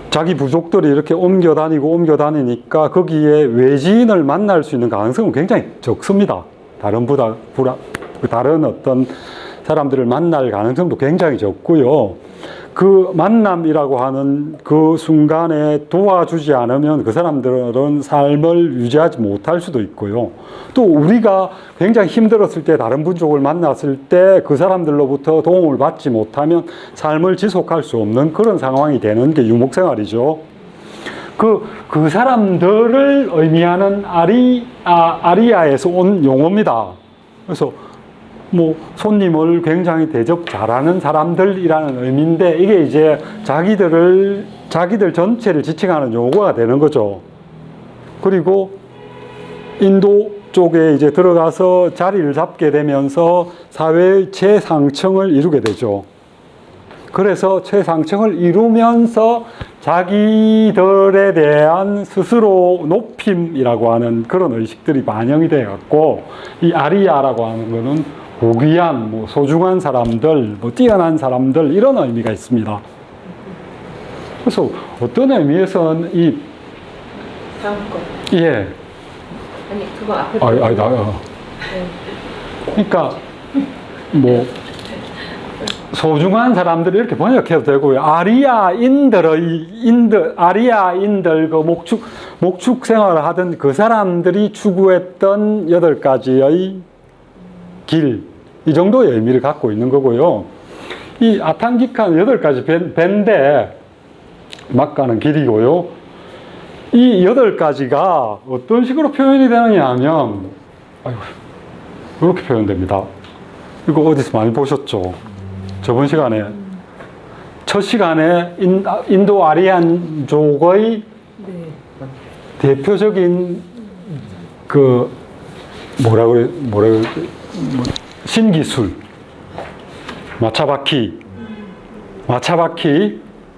자기 부족들이 이렇게 옮겨 다니니까 거기에 외지인을 만날 수 있는 가능성은 굉장히 적습니다. 다른 어떤 사람들을 만날 가능성도 굉장히 적고요. 그 만남이라고 하는 그 순간에 도와주지 않으면 그 사람들은 삶을 유지하지 못할 수도 있고요. 또 우리가 굉장히 힘들었을 때, 다른 부족을 만났을 때 그 사람들로부터 도움을 받지 못하면 삶을 지속할 수 없는 그런 상황이 되는 게 유목생활이죠. 그 사람들을 의미하는 아리아에서 온 용어입니다. 그래서 뭐 손님을 굉장히 대접 잘하는 사람들이라는 의미인데, 이게 이제 자기들 전체를 지칭하는 용어가 되는 거죠. 그리고 인도 쪽에 이제 들어가서 자리를 잡게 되면서 사회의 최상층을 이루게 되죠. 그래서 최상층을 이루면서 자기들에 대한 스스로 높임이라고 하는 그런 의식들이 반영이 되어 갖고, 이 아리야라고 하는 거는 고귀한, 뭐 소중한 사람들, 뭐 뛰어난 사람들, 이런 의미가 있습니다. 그래서 어떤 의미에서는 다음 거. 예. 아니 그거 앞에. 그러니까 뭐 소중한 사람들이 이렇게 번역해도 되고요. 아리아인들 그 목축 생활을 하던 그 사람들이 추구했던 8가지의 길, 이 정도의 의미를 갖고 있는 거고요. 이 아탄기카는 8가지 배인데 막 가는 길이고요. 이 8가지가 어떤 식으로 표현이 되느냐 하면, 이렇게 표현됩니다. 이거 어디서 많이 보셨죠? 저번 시간에, 첫 시간에 인도 아리안족의 네. 대표적인 그, 신기술. 마차바키,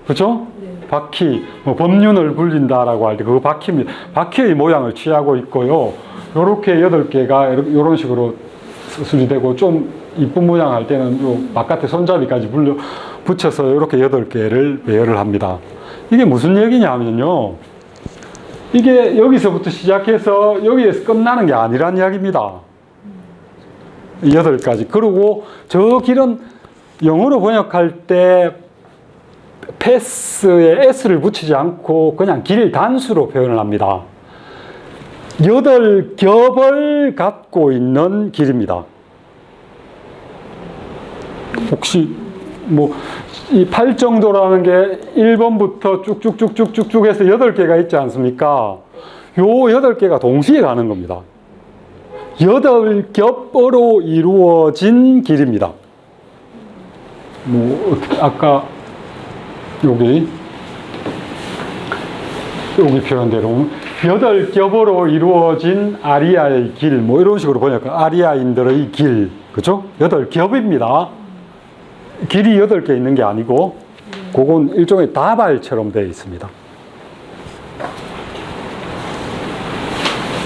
그죠? 네. 바퀴, 뭐 법륜을 굴린다라고 할 때 그 바퀴입니다. 바퀴의 모양을 취하고 있고요. 요렇게 8개가 이런 식으로 수리되고 좀 이쁜 모양 할 때는 요 바깥에 손잡이까지 붙여서 이렇게 8개를 배열을 합니다. 이게 무슨 얘기냐면요. 이게 여기서부터 시작해서 여기에서 끝나는 게 아니란 이야기입니다. 8가지. 그리고 저 길은 영어로 번역할 때 패스에 S를 붙이지 않고 그냥 길 단수로 표현을 합니다. 8겹을 갖고 있는 길입니다. 혹시 뭐 이 팔정도라는 게 1번부터 쭉쭉쭉쭉쭉 해서 8개가 있지 않습니까? 요 8개가 동시에 가는 겁니다. 8겹으로 이루어진 길입니다. 뭐 아까 여기 표현대로 8겹으로 이루어진 아리아의 길, 뭐 이런 식으로 보니까 아리아인들의 길, 그죠? 8겹입니다. 길이 8개 있는 게 아니고, 그건 일종의 다발처럼 되어 있습니다.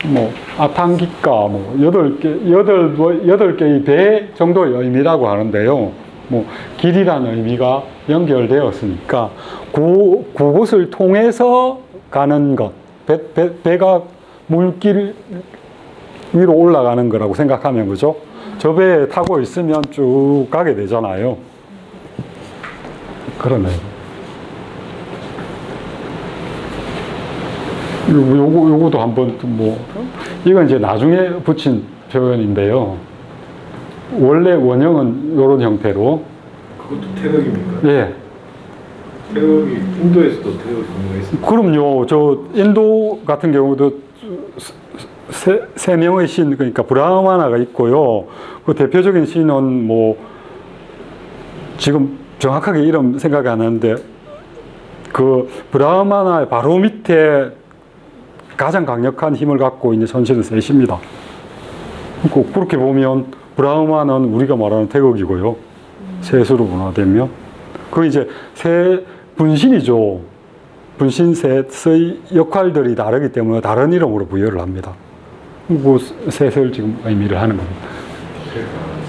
뭐, 아탄기카, 뭐, 8개의 배 정도의 의미라고 하는데요. 뭐, 길이라는 의미가 연결되었으니까, 그곳을 통해서 가는 것, 배가 물길 위로 올라가는 거라고 생각하면, 그죠? 저 배에 타고 있으면 쭉 가게 되잖아요. 그러네요. 요거도 한번 이건 이제 나중에 붙인 표현인데요. 원래 원형은 이런 형태로. 그것도 태극입니까? 예. 태극이 인도에서도 태극 종류가 있습니다. 그럼요. 저 인도 같은 경우도 세 명의 신, 그러니까 브라흐마나가 있고요. 그 대표적인 신은 뭐 지금 정확하게 이름 생각이 안 나는데 그 브라흐마나의 바로 밑에 가장 강력한 힘을 갖고 있는 선신은 셋입니다. 그렇게 보면 브라흐마는 우리가 말하는 태극이고요. 셋으로 분화되면 그 이제 세 분신이죠. 분신 셋의 역할들이 다르기 때문에 다른 이름으로 부여를 합니다. 그 셋을 지금 의미를 하는 겁니다.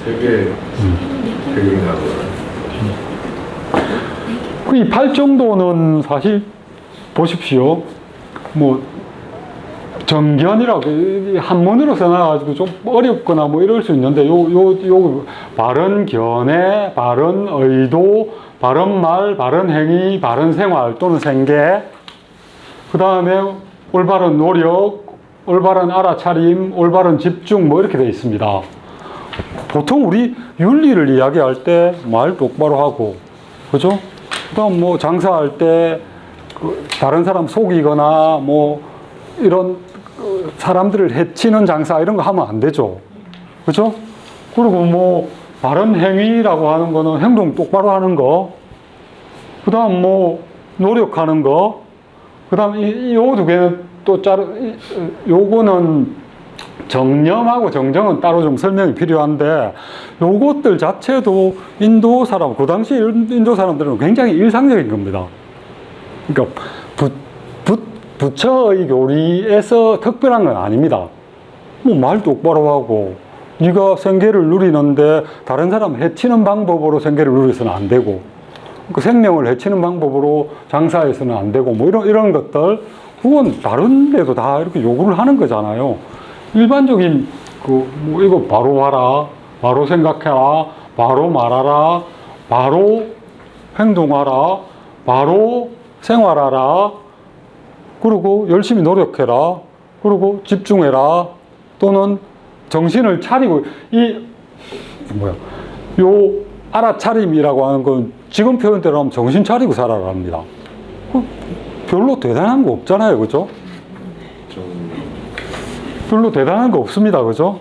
세 개의 태극이 나고. 이 팔 정도는 사실 보십시오. 뭐 정견이라고 한문으로 써놔가지고 좀 어렵거나 뭐 이럴 수 있는데 요 바른 견해, 바른 의도, 바른 말, 바른 행위, 바른 생활 또는 생계, 그 다음에 올바른 노력, 올바른 알아차림, 올바른 집중 뭐 이렇게 돼 있습니다. 보통 우리 윤리를 이야기할 때 말 똑바로 하고, 그죠? 그 다음 뭐 장사할 때 다른 사람 속이거나 뭐 이런 사람들을 해치는 장사 이런 거 하면 안 되죠. 그죠? 그리고 뭐 바른 행위라고 하는 거는 행동 똑바로 하는 거, 그 다음 뭐 노력하는 거, 그 다음 요 두 개는 또 요거는 정념하고 정정은 따로 좀 설명이 필요한데 요것들 자체도 인도 사람, 그 당시 인도 사람들은 굉장히 일상적인 겁니다. 그러니까 부처의 교리에서 특별한 건 아닙니다. 뭐 말 똑바로 하고 네가 생계를 누리는데 다른 사람 해치는 방법으로 생계를 누려서는 안 되고 그 생명을 해치는 방법으로 장사해서는 안 되고 뭐 이런 것들 그건 다른 데도 다 이렇게 요구를 하는 거잖아요. 일반적인 뭐 이거 바로 하라, 바로 생각해라, 바로 말하라, 바로 행동하라, 바로 생활하라, 그리고 열심히 노력해라, 그리고 집중해라, 또는 정신을 차리고 요 알아차림이라고 하는 건 지금 표현대로 하면 정신 차리고 살아랍니다. 별로 대단한 거 없잖아요, 그죠? 별로 대단한 거 없습니다, 그죠?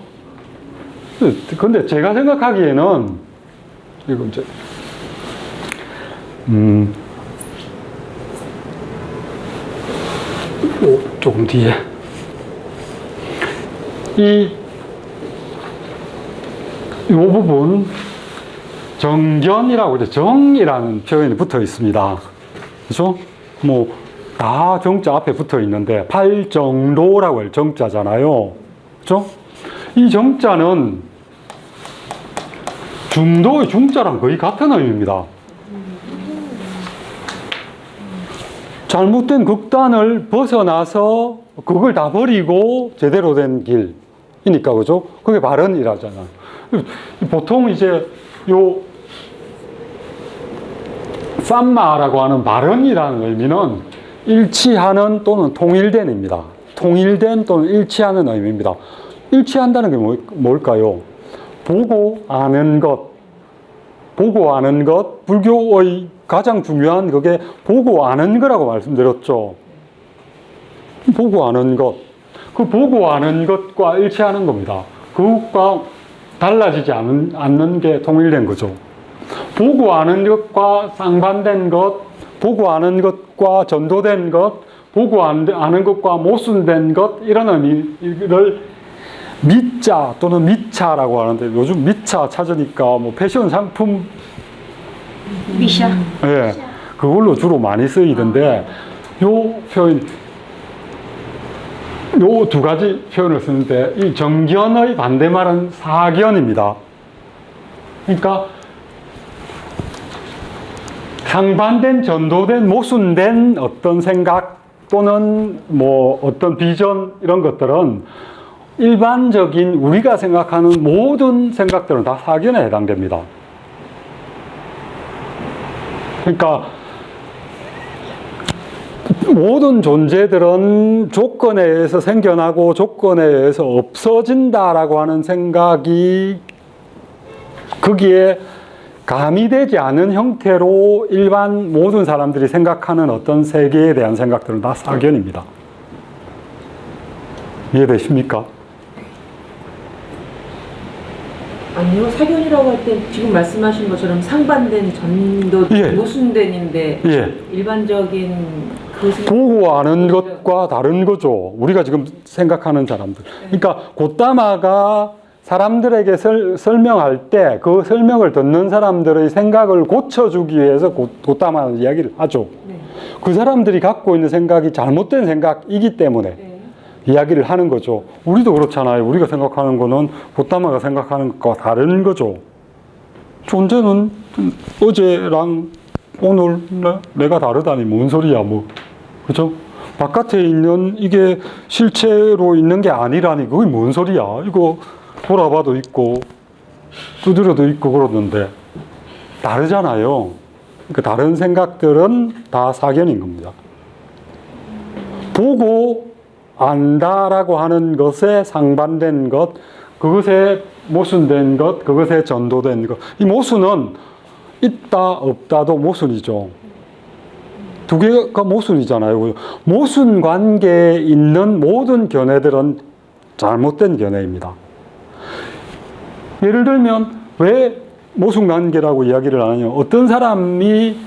근데 제가 생각하기에는 이거 이제 조금 뒤에 이 부분 정견이라고 이제 정이라는 표현이 붙어 있습니다. 그죠? 뭐 다 정자 앞에 붙어 있는데 팔정도라고 할 정자잖아요. 그죠? 이 정자는 중도의 중자랑 거의 같은 의미입니다. 잘못된 극단을 벗어나서 그걸 다 버리고 제대로 된 길이니까, 그죠? 그게 바른이라잖아요. 보통 이제 요 쌈마라고 하는 바른이라는 의미는 일치하는 또는 통일된입니다. 통일된 또는 일치하는 의미입니다. 일치한다는 게 뭘까요? 보고 아는 것. 보고 아는 것. 불교의 가장 중요한 그게 보고 아는 거라고 말씀드렸죠. 보고 아는 것. 그 보고 아는 것과 일치하는 겁니다. 그것과 달라지지 않는 게 통일된 거죠. 보고 아는 것과 상반된 것, 보고 아는 것과 전도된 것, 보고 아는 것과 모순된 것, 이런 의미를 미자 또는 미차라고 하는데 요즘 미차 찾으니까 뭐 패션 상품 미샤. 예, 그걸로 주로 많이 쓰이던데 요 표현 요 두 가지 표현을 쓰는데 이 정견의 반대말은 사견입니다. 그러니까 상반된, 전도된, 모순된 어떤 생각 또는 뭐 어떤 비전 이런 것들은 일반적인 우리가 생각하는 모든 생각들은 다 사견에 해당됩니다. 그러니까 모든 존재들은 조건에 의해서 생겨나고 조건에 의해서 없어진다라고 하는 생각이 거기에 가미되지 않은 형태로 일반 모든 사람들이 생각하는 어떤 세계에 대한 생각들은 다 사견입니다. 이해되십니까? 아니요, 사견이라고 할 때 지금 말씀하신 것처럼 상반된, 전도, 예. 모순된인데 예. 일반적인 그 보고 아는 것과 다른 거죠. 우리가 지금 생각하는 사람들. 그러니까 고따마가 사람들에게 설명할 때 그 설명을 듣는 사람들의 생각을 고쳐주기 위해서 고따마는 이야기를 하죠. 네. 그 사람들이 갖고 있는 생각이 잘못된 생각이기 때문에 네. 이야기를 하는 거죠. 우리도 그렇잖아요. 우리가 생각하는 거는 고따마가 생각하는 것과 다른 거죠. 존재는 어제랑 오늘 내가 다르다니 뭔 소리야 뭐. 그죠? 바깥에 있는 이게 실체로 있는 게 아니라니 그게 뭔 소리야. 이거 돌아봐도 있고 두드려도 있고 그러는데 다르잖아요. 그러니까 다른 생각들은 다 사견인 겁니다. 보고 안다라고 하는 것에 상반된 것, 그것에 모순된 것, 그것에 전도된 것. 이 모순은 있다 없다도 모순이죠. 두 개가 모순이잖아요. 모순 관계에 있는 모든 견해들은 잘못된 견해입니다. 예를 들면 왜 모순 관계라고 이야기를 하느냐. 어떤 사람이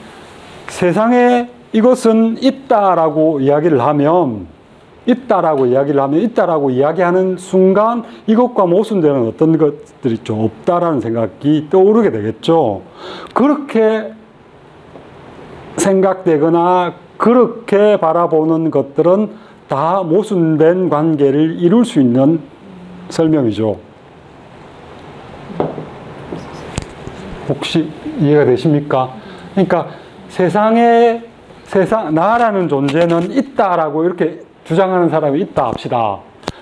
세상에 이것은 있다라고 이야기를 하면 있다라고 이야기하는 순간 이것과 모순되는 어떤 것들이 좀 없다라는 생각이 떠오르게 되겠죠. 그렇게 생각되거나 그렇게 바라보는 것들은 다 모순된 관계를 이룰 수 있는 설명이죠. 혹시 이해가 되십니까? 그러니까 나라는 존재는 있다라고 이렇게 주장하는 사람이 있다 합시다.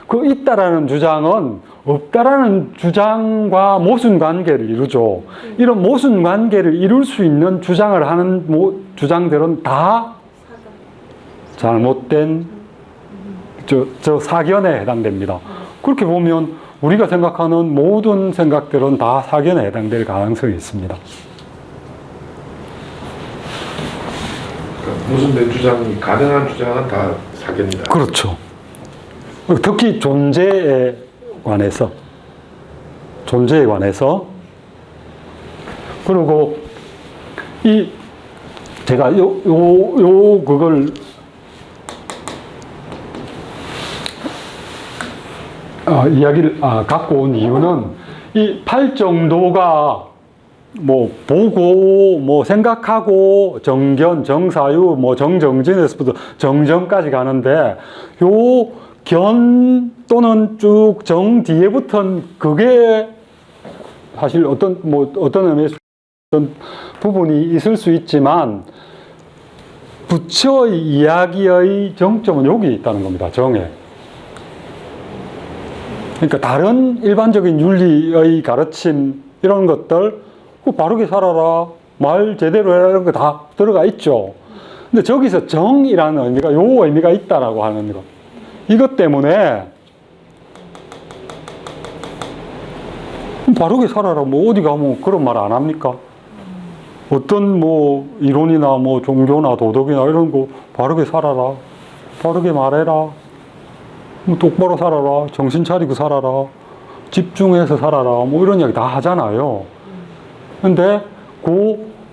그 있다라는 주장은 없다라는 주장과 모순 관계를 이루죠. 이런 모순 관계를 이룰 수 있는 주장을 하는 주장들은 다 잘못된 저 사견에 해당됩니다. 그렇게 보면 우리가 생각하는 모든 생각들은 다 사견에 해당될 가능성이 있습니다. 그러니까 모순된 주장이 가능한 주장은 다 사견이다. 그렇죠. 특히 존재에 관해서 그리고 제가 그걸 이야기를 갖고 온 이유는 이 팔정도가 보고 생각하고 정견, 정사유, 정정진에서부터 정정까지 가는데 요 견 또는 쭉 정 뒤에 붙은 그게 사실 어떤 의미에서 어떤 부분이 있을 수 있지만 부처의 이야기의 정점은 여기 있다는 겁니다. 정에. 그러니까 다른 일반적인 윤리의 가르침 이런 것들 바르게 살아라, 말 제대로 해라 이런 거 다 들어가 있죠. 근데 저기서 정이라는 의미가 요 의미가 있다라고 하는 것. 이것 때문에 바르게 살아라 어디 가면 그런 말 안 합니까? 어떤 이론이나 종교나 도덕이나 이런 거 바르게 살아라, 바르게 말해라, 똑바로 살아라, 정신 차리고 살아라, 집중해서 살아라 이런 이야기 다 하잖아요. 근데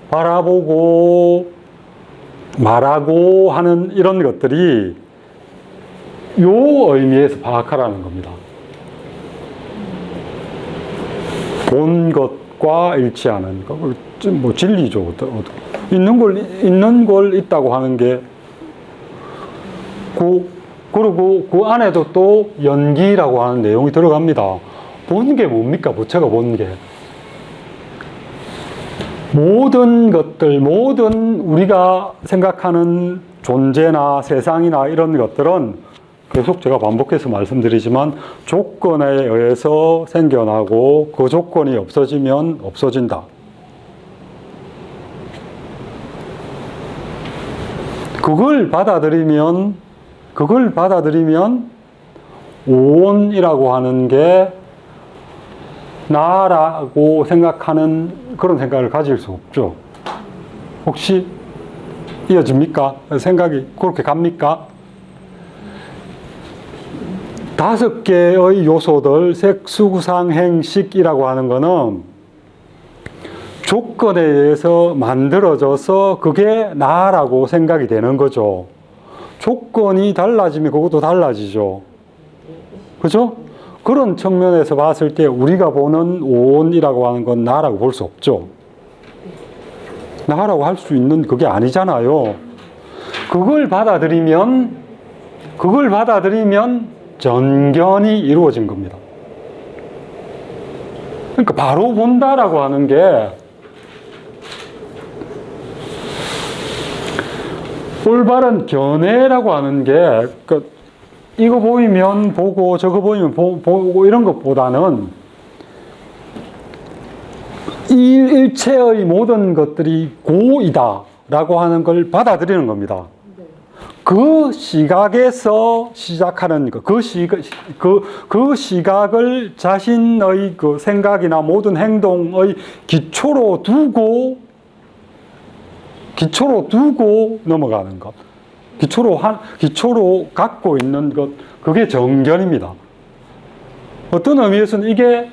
바라보고 말하고 하는 이런 것들이 요 의미에서 파악하라는 겁니다. 본 것과 일치하는 것, 진리죠. 있는 걸 있다고 하는 게, 그리고 그 안에도 또 연기라고 하는 내용이 들어갑니다. 본 게 뭡니까? 부처가 본 게. 모든 것들, 모든 우리가 생각하는 존재나 세상이나 이런 것들은 계속 제가 반복해서 말씀드리지만 조건에 의해서 생겨나고 그 조건이 없어지면 없어진다. 그걸 받아들이면 오온이라고 하는 게 나라고 생각하는 그런 생각을 가질 수 없죠. 혹시 이어집니까? 생각이 그렇게 갑니까? 5개의 요소들, 색수상행식이라고 하는 거는 조건에 의해서 만들어져서 그게 나라고 생각이 되는 거죠. 조건이 달라지면 그것도 달라지죠. 그죠? 그런 측면에서 봤을 때 우리가 보는 오온이라고 하는 건 나라고 볼 수 없죠. 나라고 할 수 있는 그게 아니잖아요. 그걸 받아들이면 전견이 이루어진 겁니다. 그러니까 바로 본다라고 하는 게 올바른 견해라고 하는 게 이거 보이면 보고 저거 보이면 보고 이런 것보다는 일체의 모든 것들이 고이다 라고 하는 걸 받아들이는 겁니다. 그 시각에서 시작하는 것, 그 시각을 자신의 그 생각이나 모든 행동의 기초로 두고 넘어가는 것, 기초로 갖고 있는 것, 그게 정견입니다. 어떤 의미에서는 이게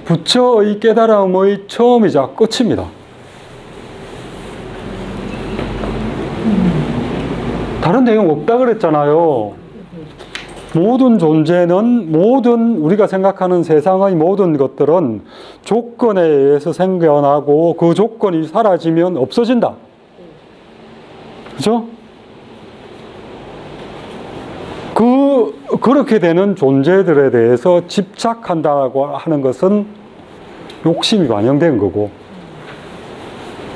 부처의 깨달음의 처음이자 끝입니다. 다른 내용 없다 그랬잖아요. 모든 존재는, 우리가 생각하는 세상의 모든 것들은 조건에 의해서 생겨나고 그 조건이 사라지면 없어진다. 그죠? 그렇게 되는 존재들에 대해서 집착한다고 하는 것은 욕심이 반영된 거고,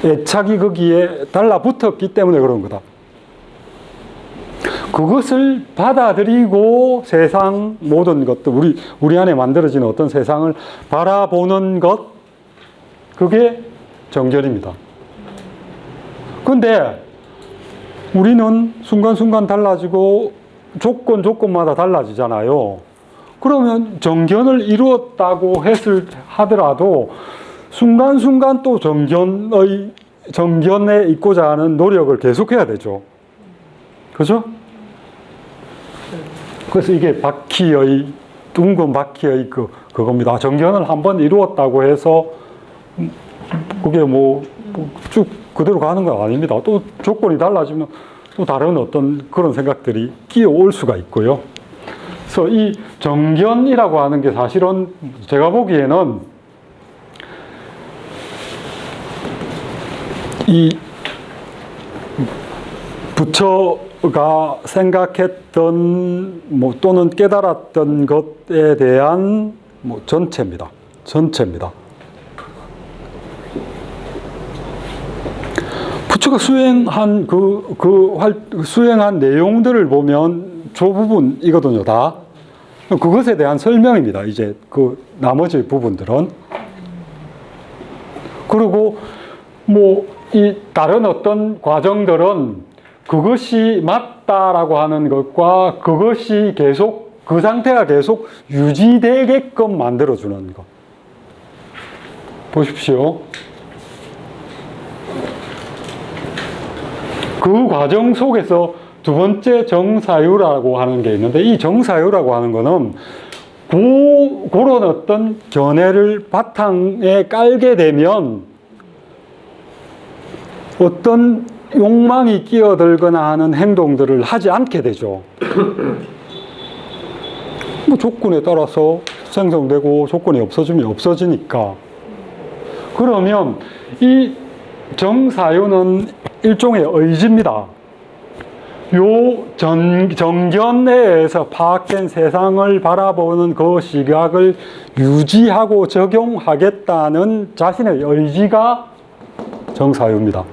애착이 거기에 달라붙었기 때문에 그런 거다. 그것을 받아들이고 세상 모든 것들, 우리 안에 만들어지는 어떤 세상을 바라보는 것, 그게 정견입니다. 근데 우리는 순간순간 달라지고 조건마다 달라지잖아요. 그러면 정견을 이루었다고 하더라도 순간순간 또 정견에 있고자 하는 노력을 계속해야 되죠. 그죠? 그래서 이게 바퀴의, 둥근 바퀴의 그겁니다. 정견을 한번 이루었다고 해서 그게 쭉 그대로 가는 건 아닙니다. 또 조건이 달라지면 또 다른 어떤 그런 생각들이 끼어올 수가 있고요. 그래서 이 정견이라고 하는 게 사실은 제가 보기에는 이 부처가 생각했던 또는 깨달았던 것에 대한 전체입니다. 전체입니다. 부처가 수행한 수행한 내용들을 보면 저 부분이거든요, 다. 그것에 대한 설명입니다. 이제 그 나머지 부분들은. 그리고 이 다른 어떤 과정들은 그것이 맞다라고 하는 것과 그것이 계속, 그 상태가 계속 유지되게끔 만들어주는 것. 보십시오. 그 과정 속에서 두 번째 정사유라고 하는 게 있는데, 이 정사유라고 하는 거는 그런 어떤 견해를 바탕에 깔게 되면 어떤 욕망이 끼어들거나 하는 행동들을 하지 않게 되죠. 조건에 따라서 생성되고 조건이 없어지면 없어지니까. 그러면 이 정사유는 일종의 의지입니다. 요 정견에 의해서 파악된 세상을 바라보는 그 시각을 유지하고 적용하겠다는 자신의 의지가 정사유입니다.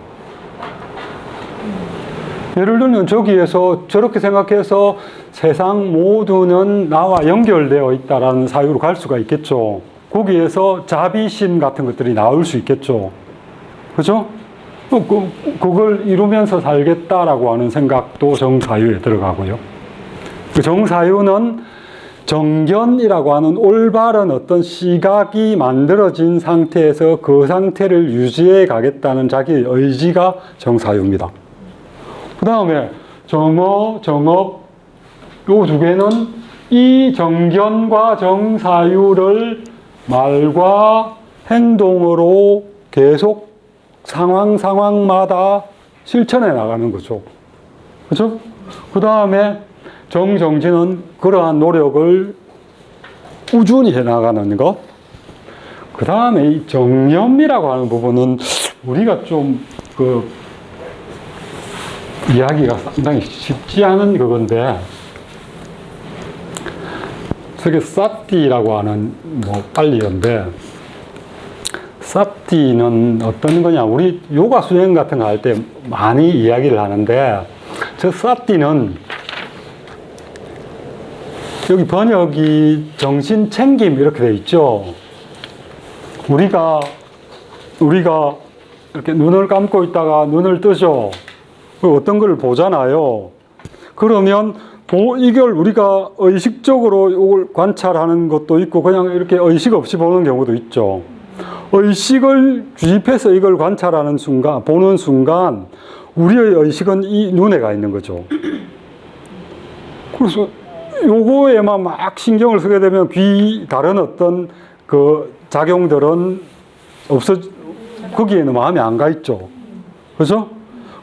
예를 들면 저기에서 저렇게 생각해서 세상 모두는 나와 연결되어 있다라는 사유로 갈 수가 있겠죠. 거기에서 자비심 같은 것들이 나올 수 있겠죠. 그죠? 그걸 이루면서 살겠다라고 하는 생각도 정사유에 들어가고요. 그 정사유는 정견이라고 하는 올바른 어떤 시각이 만들어진 상태에서 그 상태를 유지해 가겠다는 자기의 의지가 정사유입니다. 그 다음에 정어, 정업, 요 두 개는 이 정견과 정사유를 말과 행동으로 계속 상황마다 실천해 나가는 거죠. 그죠? 그 다음에 정정진은 그러한 노력을 꾸준히 해 나가는 것. 그 다음에 이 정념이라고 하는 부분은 우리가 좀 이야기가 상당히 쉽지 않은 그건데, 저게 사띠라고 하는 빨리어인데, 사띠는 어떤 거냐, 우리 요가 수행 같은 거 할 때 많이 이야기를 하는데, 저 사띠는 여기 번역이 정신 챙김 이렇게 돼 있죠. 우리가 이렇게 눈을 감고 있다가 눈을 뜨죠. 어떤 걸 보잖아요. 그러면 이걸 우리가 의식적으로 이걸 관찰하는 것도 있고 그냥 이렇게 의식 없이 보는 경우도 있죠. 의식을 주입해서 이걸 관찰하는 순간, 보는 순간 우리의 의식은 이 눈에 가 있는 거죠. 그래서 요거에만 막 신경을 쓰게 되면 다른 어떤 그 작용들은 거기에는 마음이 안 가 있죠. 그죠?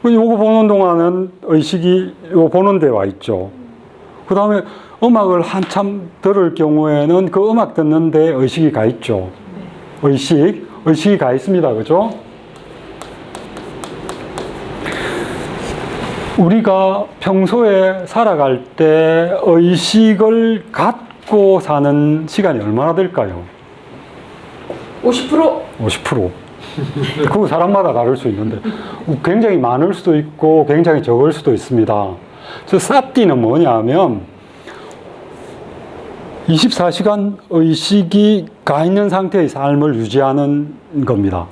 요거 보는 동안은 의식이 요 보는 데 와 있죠. 그 다음에 음악을 한참 들을 경우에는 그 음악 듣는데 의식이 가 있죠. 의식이 가 있습니다. 그죠? 우리가 평소에 살아갈 때 의식을 갖고 사는 시간이 얼마나 될까요? 50%? 50%. 그거 사람마다 다를 수 있는데 굉장히 많을 수도 있고 굉장히 적을 수도 있습니다. 저 사띠는 뭐냐면 24시간 의식이 가 있는 상태의 삶을 유지하는 겁니다.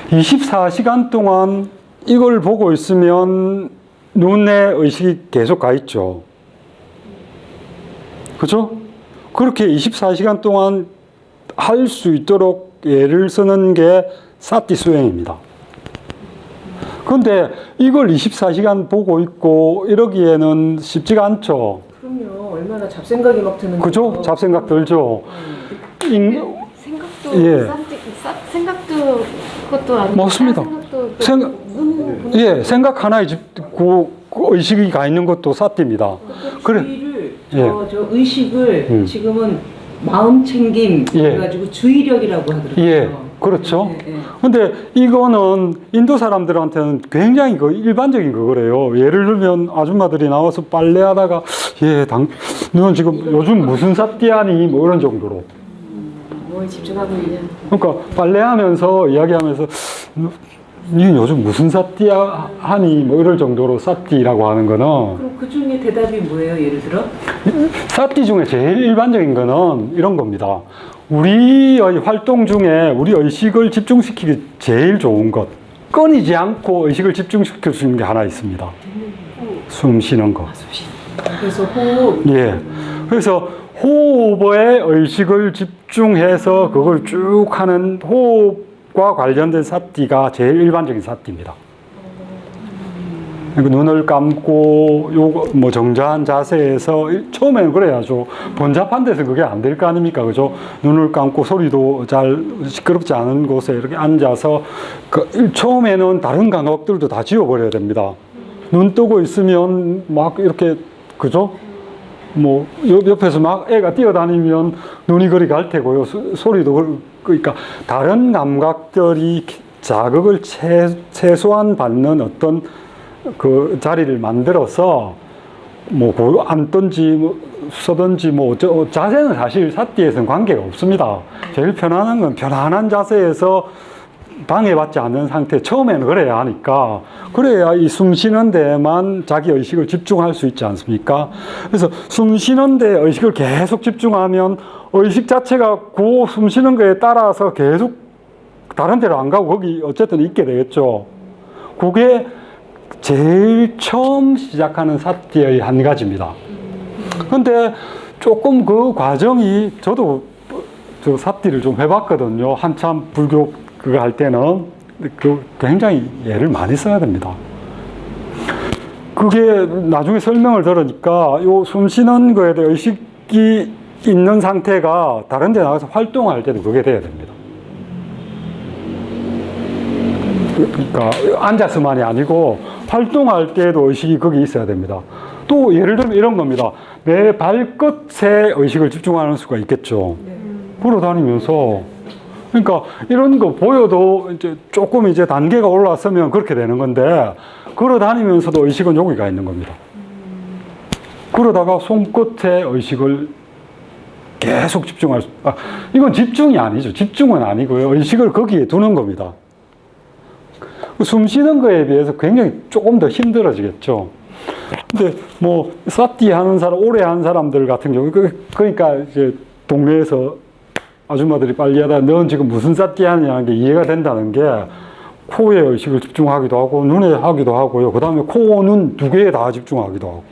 24시간 동안 이걸 보고 있으면 눈에 의식이 계속 가 있죠. 그죠? 그렇게 24시간 동안 할 수 있도록 예를 쓰는 게 사띠 수행입니다. 그런데 이걸 24시간 보고 있고 이러기에는 쉽지가 않죠. 그럼요. 얼마나 잡생각이 막 드는 그죠? 거죠. 잡생각 들죠. 생각도 예. 생각도 그것도 아니고 맞습니다. 생각도 생각, 예, 생각 하나에 의식이 가 있는 것도 사띠입니다. 그래. 주의를 예. 저 의식을 음. 마음 챙김 예. 그래가지고 주의력이라고 하더라고요. 예, 그렇죠. 예, 예. 근데 이거는 인도 사람들한테는 굉장히 일반적인 그거래요. 예를 들면 아줌마들이 나와서 빨래하다가 너는 지금 요즘 무슨 사띠하니? 뭐 이런 정도로. 뭘 집중하고 있냐. 그러니까 빨래하면서 이야기하면서 니 요즘 무슨 사띠하니? 뭐 이럴 정도로 사띠라고 하는 거는 그럼 그 중에 대답이 뭐예요? 예를 들어? 사띠 중에 제일 일반적인 거는 이런 겁니다. 우리의 활동 중에 우리 의식을 집중시키기 제일 좋은 것, 끊이지 않고 의식을 집중시킬 수 있는 게 하나 있습니다. 숨 쉬는 거. 그래서 호흡. 예. 그래서 호흡에 의식을 집중해서 그걸 쭉 하는 호흡과 관련된 사띠가 제일 일반적인 사띠입니다. 그러니까 눈을 감고 뭐 정자한 자세에서 처음에는 그래야죠. 번잡한 데서 그게 안 될 거 아닙니까, 그죠? 눈을 감고 소리도 잘 시끄럽지 않은 곳에 이렇게 앉아서 처음에는 다른 감각들도 다 지워버려야 됩니다. 눈 뜨고 있으면 막 이렇게 그죠? 뭐 옆에서 막 애가 뛰어다니면 눈이 그리 갈 테고요. 소리도 그러니까 다른 감각들이 자극을 최소한 받는 어떤 그 자리를 만들어서 뭐 앉든지 뭐 서든지 뭐 자세는 사실 사띠에서는 관계가 없습니다. 제일 편안한 건 편안한 자세에서 방해받지 않는 상태. 처음에는 그래야 하니까 그래야 이 숨 쉬는 데만 자기 의식을 집중할 수 있지 않습니까? 그래서 숨 쉬는 데 의식을 계속 집중하면 의식 자체가 그 숨 쉬는 거에 따라서 계속 다른 데로 안 가고 거기 어쨌든 있게 되겠죠. 그게 제일 처음 시작하는 사띠의 한 가지입니다. 근데 조금 그 과정이 저도 저 사띠를 좀 해봤거든요. 한참 불교 그거 할 때는 그 굉장히 예를 많이 써야 됩니다. 그게 나중에 설명을 들으니까 요 숨 쉬는 거에 대해 의식이 있는 상태가 다른 데 나가서 활동할 때도 그게 돼야 됩니다. 그러니까 앉아서만이 아니고 활동할 때도 의식이 거기 있어야 됩니다. 또 예를 들면 이런 겁니다. 내 발끝에 의식을 집중하는 수가 있겠죠. 걸어 다니면서. 그러니까 이런 거 보여도 이제 조금 이제 단계가 올라서면 그렇게 되는 건데 걸어 다니면서도 의식은 여기가 있는 겁니다. 그러다가 손끝에 의식을 계속 집중할 수, 이건 집중이 아니죠. 집중은 아니고요. 의식을 거기에 두는 겁니다. 숨 쉬는 거에 비해서 굉장히 조금 더 힘들어지겠죠. 근데 뭐 사띠 하는 사람, 오래 한 사람들 같은 경우, 그러니까 이제 동네에서 아줌마들이 빨리하다 넌 지금 무슨 사띠 하냐는 게 이해가 된다는 게 코에 의식을 집중하기도 하고 눈에 하기도 하고요. 그 다음에 코, 눈 두 개에 다 집중하기도 하고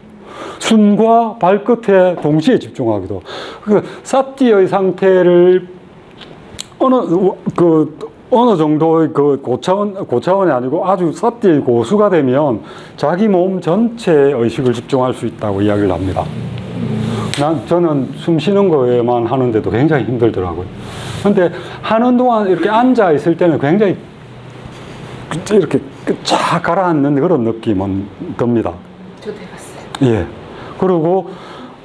숨과 발끝에 동시에 집중하기도 하고. 그러니까 사띠의 상태를 어느 정도의 그 고차원이 아니고 아주 사띠의 고수가 되면 자기 몸 전체에 의식을 집중할 수 있다고 이야기를 합니다. 저는 숨 쉬는 거에만 하는데도 굉장히 힘들더라고요. 근데 하는 동안 이렇게 앉아 있을 때는 굉장히 이렇게 쫙 가라앉는 그런 느낌은 듭니다. 저도 해봤어요. 예. 그리고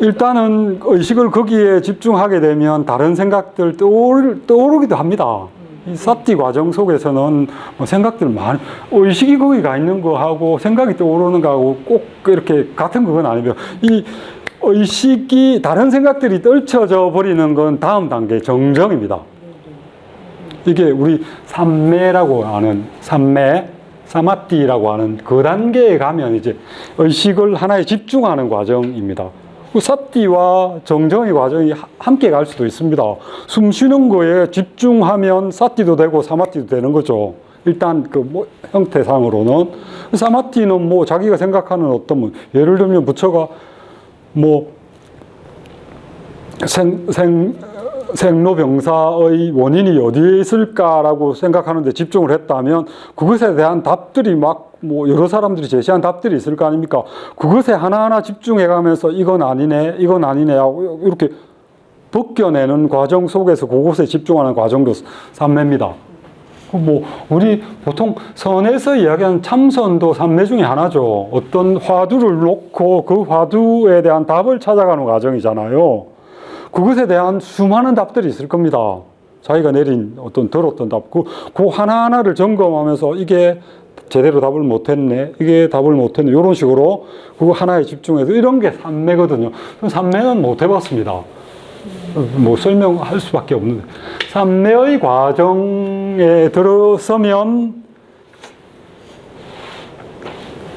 일단은 의식을 거기에 집중하게 되면 다른 생각들 떠오르기도 합니다. 이 사띠 과정 속에서는 뭐 생각들 의식이 거기 가 있는 거하고 생각이 떠오르는 거하고 꼭 이렇게 같은 그건 아니고요. 이 의식이 다른 생각들이 떨쳐져 버리는 건 다음 단계 정정입니다. 이게 우리 삼매라고 하는 사마띠라고 하는 그 단계에 가면 이제 의식을 하나에 집중하는 과정입니다. 그 사띠와 정정의 과정이 함께 갈 수도 있습니다. 숨 쉬는 거에 집중하면 사띠도 되고 사마띠도 되는 거죠. 일단 그 뭐 형태상으로는 사마띠는 뭐 자기가 생각하는 어떤 뭐 예를 들면 부처가 뭐 생로병사의 원인이 어디에 있을까라고 생각하는데 집중을 했다면 그것에 대한 답들이 막 뭐 여러 사람들이 제시한 답들이 있을 거 아닙니까? 그것에 하나하나 집중해 가면서 이건 아니네, 이건 아니네 하고 이렇게 벗겨내는 과정 속에서 그곳에 집중하는 과정도 삼매입니다. 뭐 우리 보통 선에서 이야기하는 참선도 삼매 중에 하나죠. 어떤 화두를 놓고 그 화두에 대한 답을 찾아가는 과정이잖아요. 그것에 대한 수많은 답들이 있을 겁니다. 자기가 내린 어떤 들었던 답, 그 하나하나를 점검하면서 이게 제대로 답을 못했네, 이게 답을 못했네, 이런 식으로 그거 하나에 집중해서 이런 게 삼매거든요. 삼매는 못 해봤습니다. 뭐 설명할 수밖에 없는데 삼매의 과정에 들어서면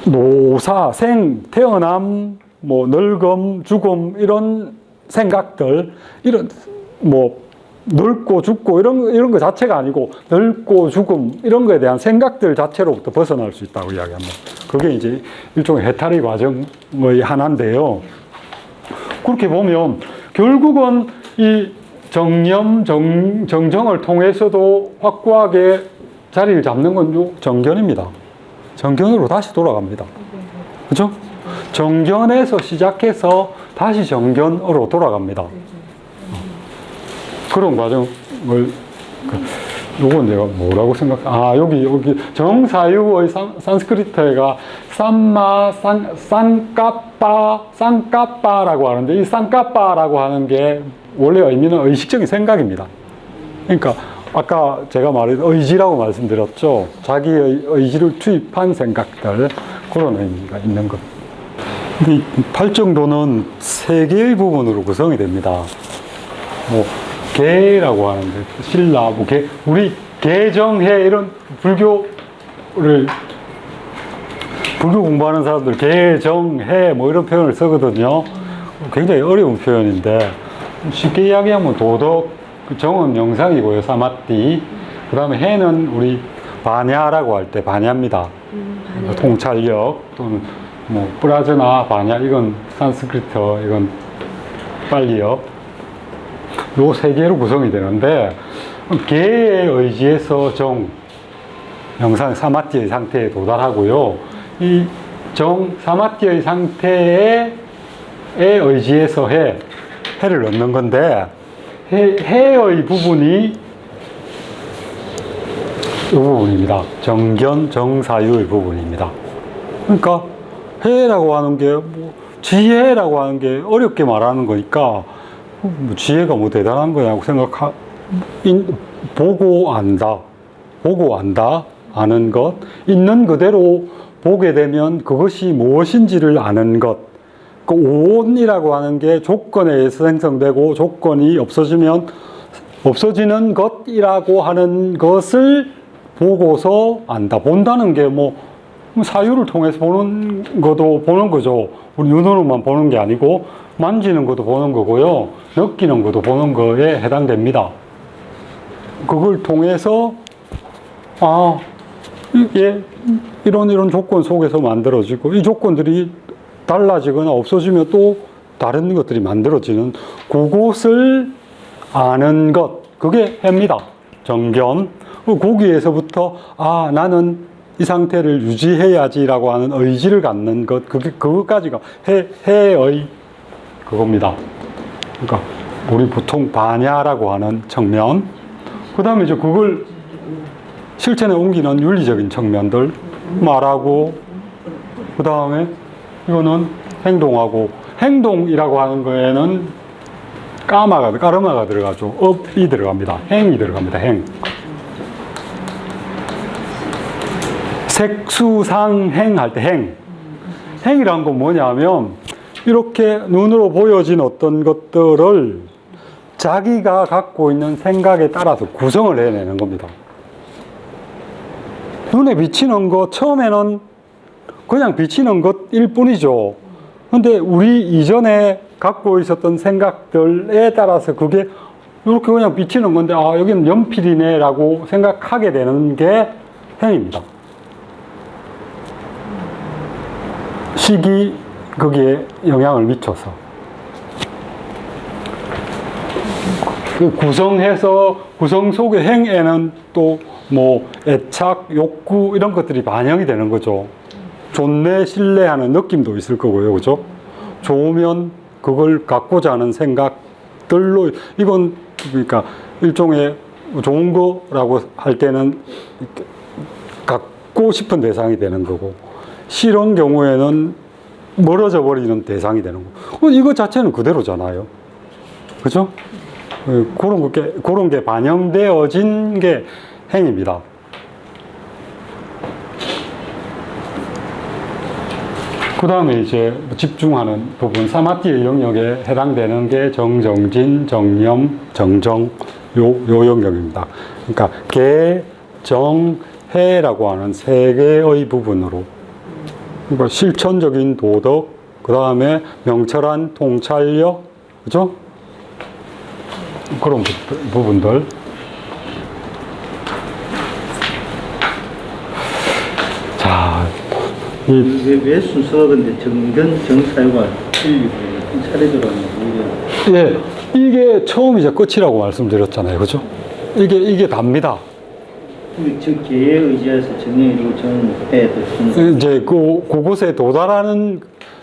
노사, 생, 태어남, 뭐 늙음, 죽음 이런 생각들, 이런 뭐 늙고 죽고 이런 거 자체가 아니고 늙고 죽음 이런 거에 대한 생각들 자체로부터 벗어날 수 있다고 이야기합니다. 그게 이제 일종의 해탈의 과정의 하나인데요. 그렇게 보면 결국은 이 정념, 정정을 통해서도 확고하게 자리를 잡는 건 정견입니다. 정견으로 다시 돌아갑니다. 그죠? 정견에서 시작해서 다시 정견으로 돌아갑니다. 그런 과정을, 요건 내가 뭐라고 여기 정사유의 산스크리트가 쌍까빠라고 하는데 이 쌍까빠라고 하는 게 원래 의미는 의식적인 생각입니다. 그러니까 아까 제가 말한 의지라고 말씀드렸죠. 자기의 의지를 투입한 생각들, 그런 의미가 있는 것. 근데 이 팔정도는 세 개의 부분으로 구성이 됩니다. 뭐 계라고 하는데 신라, 뭐 우리 계정해 이런 불교 공부하는 사람들 계정해 뭐 이런 표현을 쓰거든요. 굉장히 어려운 표현인데 쉽게 이야기하면 도덕, 정은 명상이고요. 사마띠. 그 다음에 해는 우리 바냐라고 할 때 바냐입니다. 통찰력 또는 뭐 프라저나 바냐, 이건 산스크리트, 이건 빨리역. 요 세 개로 구성이 되는데 개의 의지에서 정, 명상, 사마띠의 상태에 도달하고요. 이 정, 사마띠의 상태에 의지에서 해를 넣는 건데 해의 부분이 이 부분입니다. 정견, 정사유의 부분입니다. 그러니까 해라고 하는 게 뭐 지혜라고 하는 게 어렵게 말하는 거니까 뭐 지혜가 뭐 대단한 거냐고 보고 안다, 아는 것, 있는 그대로 보게 되면 그것이 무엇인지를 아는 것. 그 오온이라고 하는 게 조건에 의해서 생성되고 조건이 없어지면 없어지는 것이라고 하는 것을 보고서 안다. 본다는 게 뭐 사유를 통해서 보는 것도 보는 거죠. 우리 눈으로만 보는 게 아니고 만지는 것도 보는 거고요. 느끼는 것도 보는 거에 해당됩니다. 그걸 통해서 이게 이런 조건 속에서 만들어지고 이 조건들이 달라지거나 없어지면 또 다른 것들이 만들어지는 그곳을 아는 것, 그게 해입니다. 정견. 거기에서부터 나는 이 상태를 유지해야지라고 하는 의지를 갖는 것, 그것까지가 해의 그겁니다. 그러니까 우리 보통 바냐라고 하는 측면, 그 다음에 이제 그걸 실천에 옮기는 윤리적인 측면들 말하고, 그 다음에 이거는 행동하고, 행동이라고 하는 거에는 까르마가 들어가죠. 업이 들어갑니다. 행이 들어갑니다. 행. 색수상행 할 때 행. 행이란 건 뭐냐면 이렇게 눈으로 보여진 어떤 것들을 자기가 갖고 있는 생각에 따라서 구성을 해내는 겁니다. 눈에 비치는 것, 처음에는 그냥 비치는 것일 뿐이죠. 근데 우리 이전에 갖고 있었던 생각들에 따라서 그게 이렇게 그냥 비치는 건데, 아, 여기는 연필이네 라고 생각하게 되는 게 행입니다. 식이 거기에 영향을 미쳐서. 그 구성 속의 행에는 또 뭐 애착, 욕구 이런 것들이 반영이 되는 거죠. 좋네, 신뢰하는 느낌도 있을 거고요. 그죠? 좋으면 그걸 갖고자 하는 생각들로, 이건 그러니까 일종의 좋은 거라고 할 때는 갖고 싶은 대상이 되는 거고, 싫은 경우에는 멀어져 버리는 대상이 되는 거고, 이거 자체는 그대로잖아요. 그죠? 그런 게 반영되어진 게 행입니다. 그 다음에 이제 집중하는 부분, 사마티의 영역에 해당되는 게 정정진, 정념, 정정, 요 영역입니다. 그러니까 개, 정, 해라고 하는 세 개의 부분으로, 그러니까 실천적인 도덕, 그 다음에 명철한 통찰력, 그죠? 그런 부분들. 자, 왜 순서가 근데 정견, 정사유가 틀리고 차례대로 하는 거예요? 예, 이게 처음이자 끝이라고 말씀드렸잖아요. 그죠? 이게 답니다. 저 개에 의지해서 정에 이루고 정해야 될 이제 그곳에 도달하는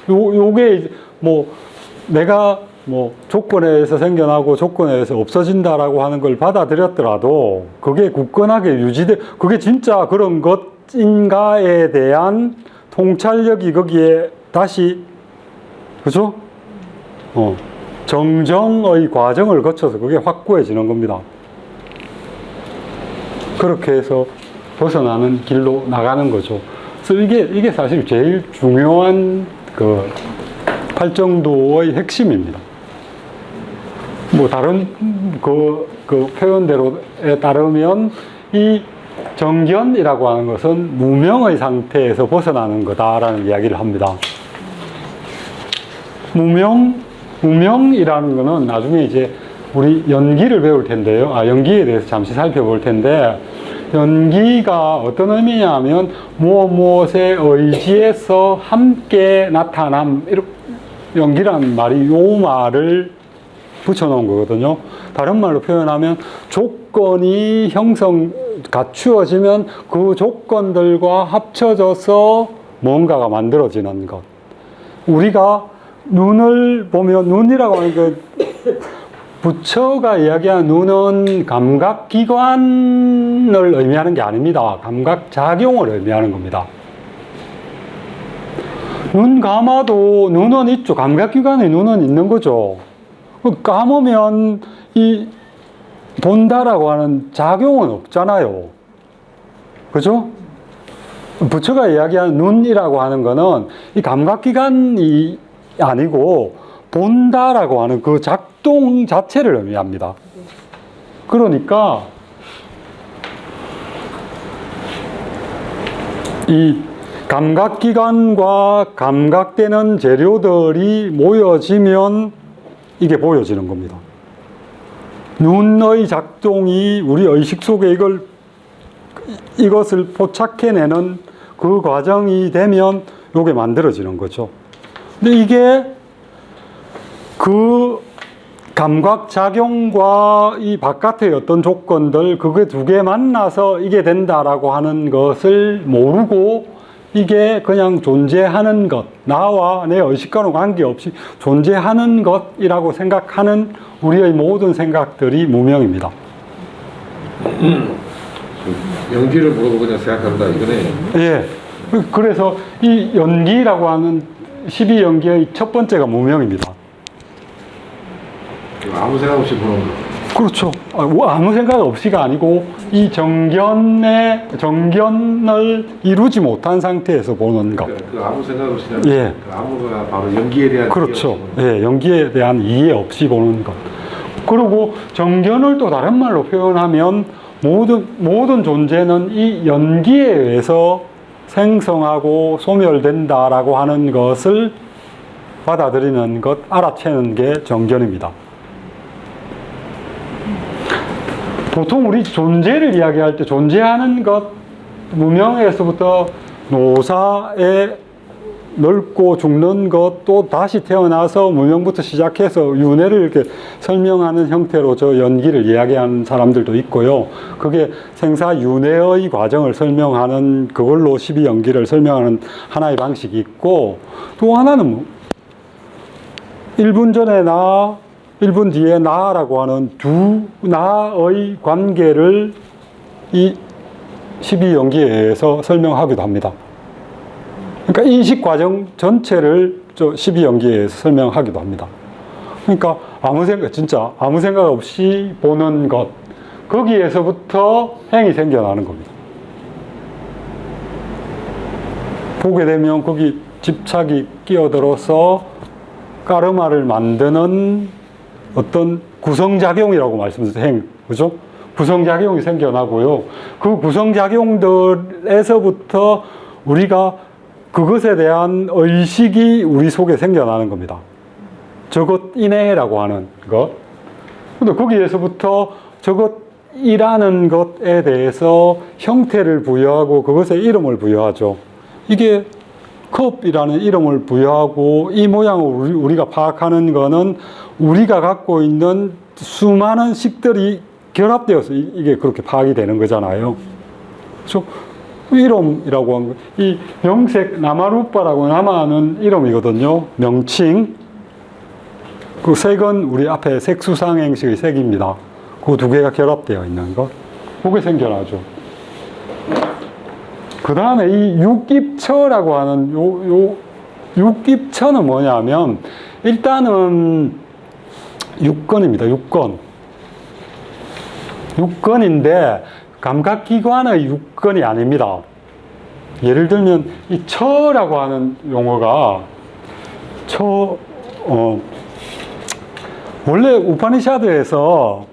요게 뭐 내가 뭐 조건에 의해서 생겨나고 조건에 의해서 없어진다라고 하는 걸 받아들였더라도 그게 굳건하게 그게 진짜 그런 것인가에 대한 통찰력이 거기에 다시, 그죠? 정정의 과정을 거쳐서 그게 확고해지는 겁니다. 그렇게 해서 벗어나는 길로 나가는 거죠. 그래서 이게 사실 제일 중요한 그 팔정도의 핵심입니다. 뭐 다른 그 표현대로에 따르면 이 정견이라고 하는 것은 무명의 상태에서 벗어나는 거다라는 이야기를 합니다. 무명이라는 거는 나중에 이제 우리 연기를 배울 텐데요. 연기에 대해서 잠시 살펴볼 텐데, 연기가 어떤 의미냐면 무엇에 의지해서 함께 나타남, 이렇게 연기라는 말이 요 말을 붙여놓은 거거든요. 다른 말로 표현하면 조건이 갖추어지면 그 조건들과 합쳐져서 뭔가가 만들어지는 것. 우리가 눈을 보면, 눈이라고 하는 그 부처가 이야기한 눈은 감각기관을 의미하는 게 아닙니다. 감각작용을 의미하는 겁니다. 눈 감아도 눈은 있죠. 감각기관에 눈은 있는 거죠. 감으면 이 본다라고 하는 작용은 없잖아요. 그죠? 부처가 이야기하는 눈이라고 하는 거는 이 감각기관이 아니고 본다라고 하는 그 작동 자체를 의미합니다. 그러니까 이 감각기관과 감각되는 재료들이 모여지면 이게 보여지는 겁니다. 눈의 작동이 우리 의식 속에 이것을 포착해내는 그 과정이 되면 이게 만들어지는 거죠. 근데 이게 그 감각작용과 이 바깥의 어떤 조건들, 그게 두 개 만나서 이게 된다라고 하는 것을 모르고 이게 그냥 존재하는 것, 나와 내 의식과는 관계없이 존재하는 것이라고 생각하는 우리의 모든 생각들이 무명입니다. 연기를 모르고 그냥 생각한다, 이거네. 예. 그래서 이 연기라고 하는 12연기의 첫 번째가 무명입니다. 아무 생각 없이 보는 거. 그렇죠. 아무 생각 없이가 아니고 이 정견을 이루지 못한 상태에서 보는 것. 그 아무 생각 없이 그냥 예. 그 아무가 바로 연기에 대한 그렇죠. 예, 연기에 대한 이해 없이 보는 것. 그리고 정견을 또 다른 말로 표현하면 모든 존재는 이 연기에 의해서 생성하고 소멸된다라고 하는 것을 받아들이는 것, 알아채는 게 정견입니다. 보통 우리 존재를 이야기할 때 존재하는 것, 무명에서부터 노사에 늙고 죽는 것, 또 다시 태어나서 무명부터 시작해서 윤회를 이렇게 설명하는 형태로 저 연기를 이야기하는 사람들도 있고요. 그게 생사윤회의 과정을 설명하는 그걸로 12연기를 설명하는 하나의 방식이 있고, 또 하나는 1분 전에 나, 1분 뒤에 나라고 하는 두 나의 관계를 이 12연기에 의해서 설명하기도 합니다. 그러니까 인식 과정 전체를 저 12연기에 의해서 설명하기도 합니다. 그러니까 진짜 아무 생각 없이 보는 것, 거기에서부터 행이 생겨나는 겁니다. 보게 되면 거기 집착이 끼어들어서 까르마를 만드는 어떤 구성작용이라고 말씀드렸어요. 행, 그죠? 구성작용이 생겨나고요. 그 구성작용들에서부터 우리가 그것에 대한 의식이 우리 속에 생겨나는 겁니다. 저것이네라고 하는 것. 근데 거기에서부터 저것이라는 것에 대해서 형태를 부여하고 그것에 이름을 부여하죠. 이게 컵이라는 이름을 부여하고 이 모양을 우리가 파악하는 거는 우리가 갖고 있는 수많은 식들이 결합되어서 이게 그렇게 파악이 되는 거잖아요. 그렇죠? 이름이라고 한 거, 이 명색 나마루빠라고 남아는 이름이거든요. 명칭. 그 색은 우리 앞에 색수상행식의 색입니다. 그 두 개가 결합되어 있는 것. 그게 생겨나죠. 그 다음에 이 육깁처라고 하는 육깁처는 뭐냐면 일단은 육건입니다. 육건인데 감각기관의 육건이 아닙니다. 예를 들면 이 처라고 하는 용어가 원래 우파니샤드에서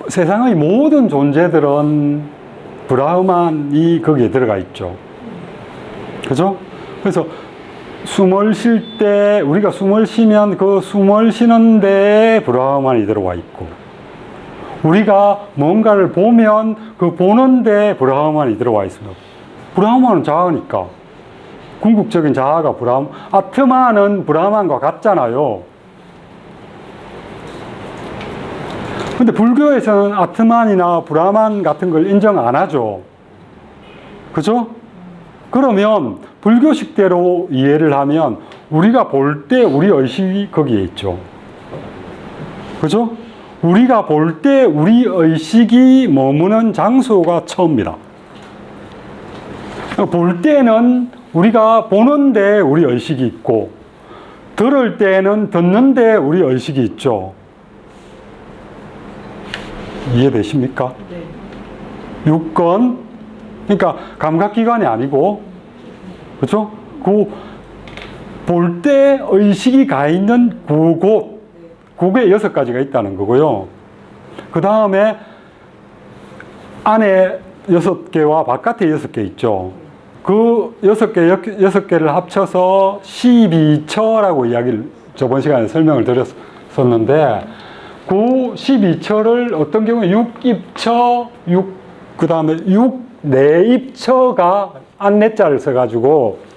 세상의 모든 존재들은 브라흐만이 거기에 들어가 있죠. 그죠? 그래서 숨을 쉴 때 우리가 숨을 쉬면 그 숨을 쉬는 데에 브라흐만이 들어와 있고, 우리가 뭔가를 보면 그 보는 데에 브라흐만이 들어와 있습니다. 브라흐만은 자아니까. 궁극적인 자아가 아트마는 브라흐만과 같잖아요. 근데 불교에서는 아트만이나 브라만 같은 걸 인정 안 하죠. 그죠? 그러면 불교식대로 이해를 하면 우리가 볼 때 우리 의식이 거기에 있죠. 그죠? 우리가 볼 때 우리 의식이 머무는 장소가 처입니다. 볼 때는 우리가 보는데 우리 의식이 있고, 들을 때는 듣는데 우리 의식이 있죠. 이해되십니까? 네. 육건, 그러니까 감각기관이 아니고, 그렇죠? 그 볼 때 의식이 가 있는 그곳에 6가지가 있다는 거고요. 그 다음에 안에 6개와 바깥에 6개 있죠. 그 6개를 합쳐서 12처라고 이야기를 저번 시간에 설명을 드렸었는데, 그 12처를 어떤 경우에 육입처, 그 다음에 육내입처가 안내자를 써가지고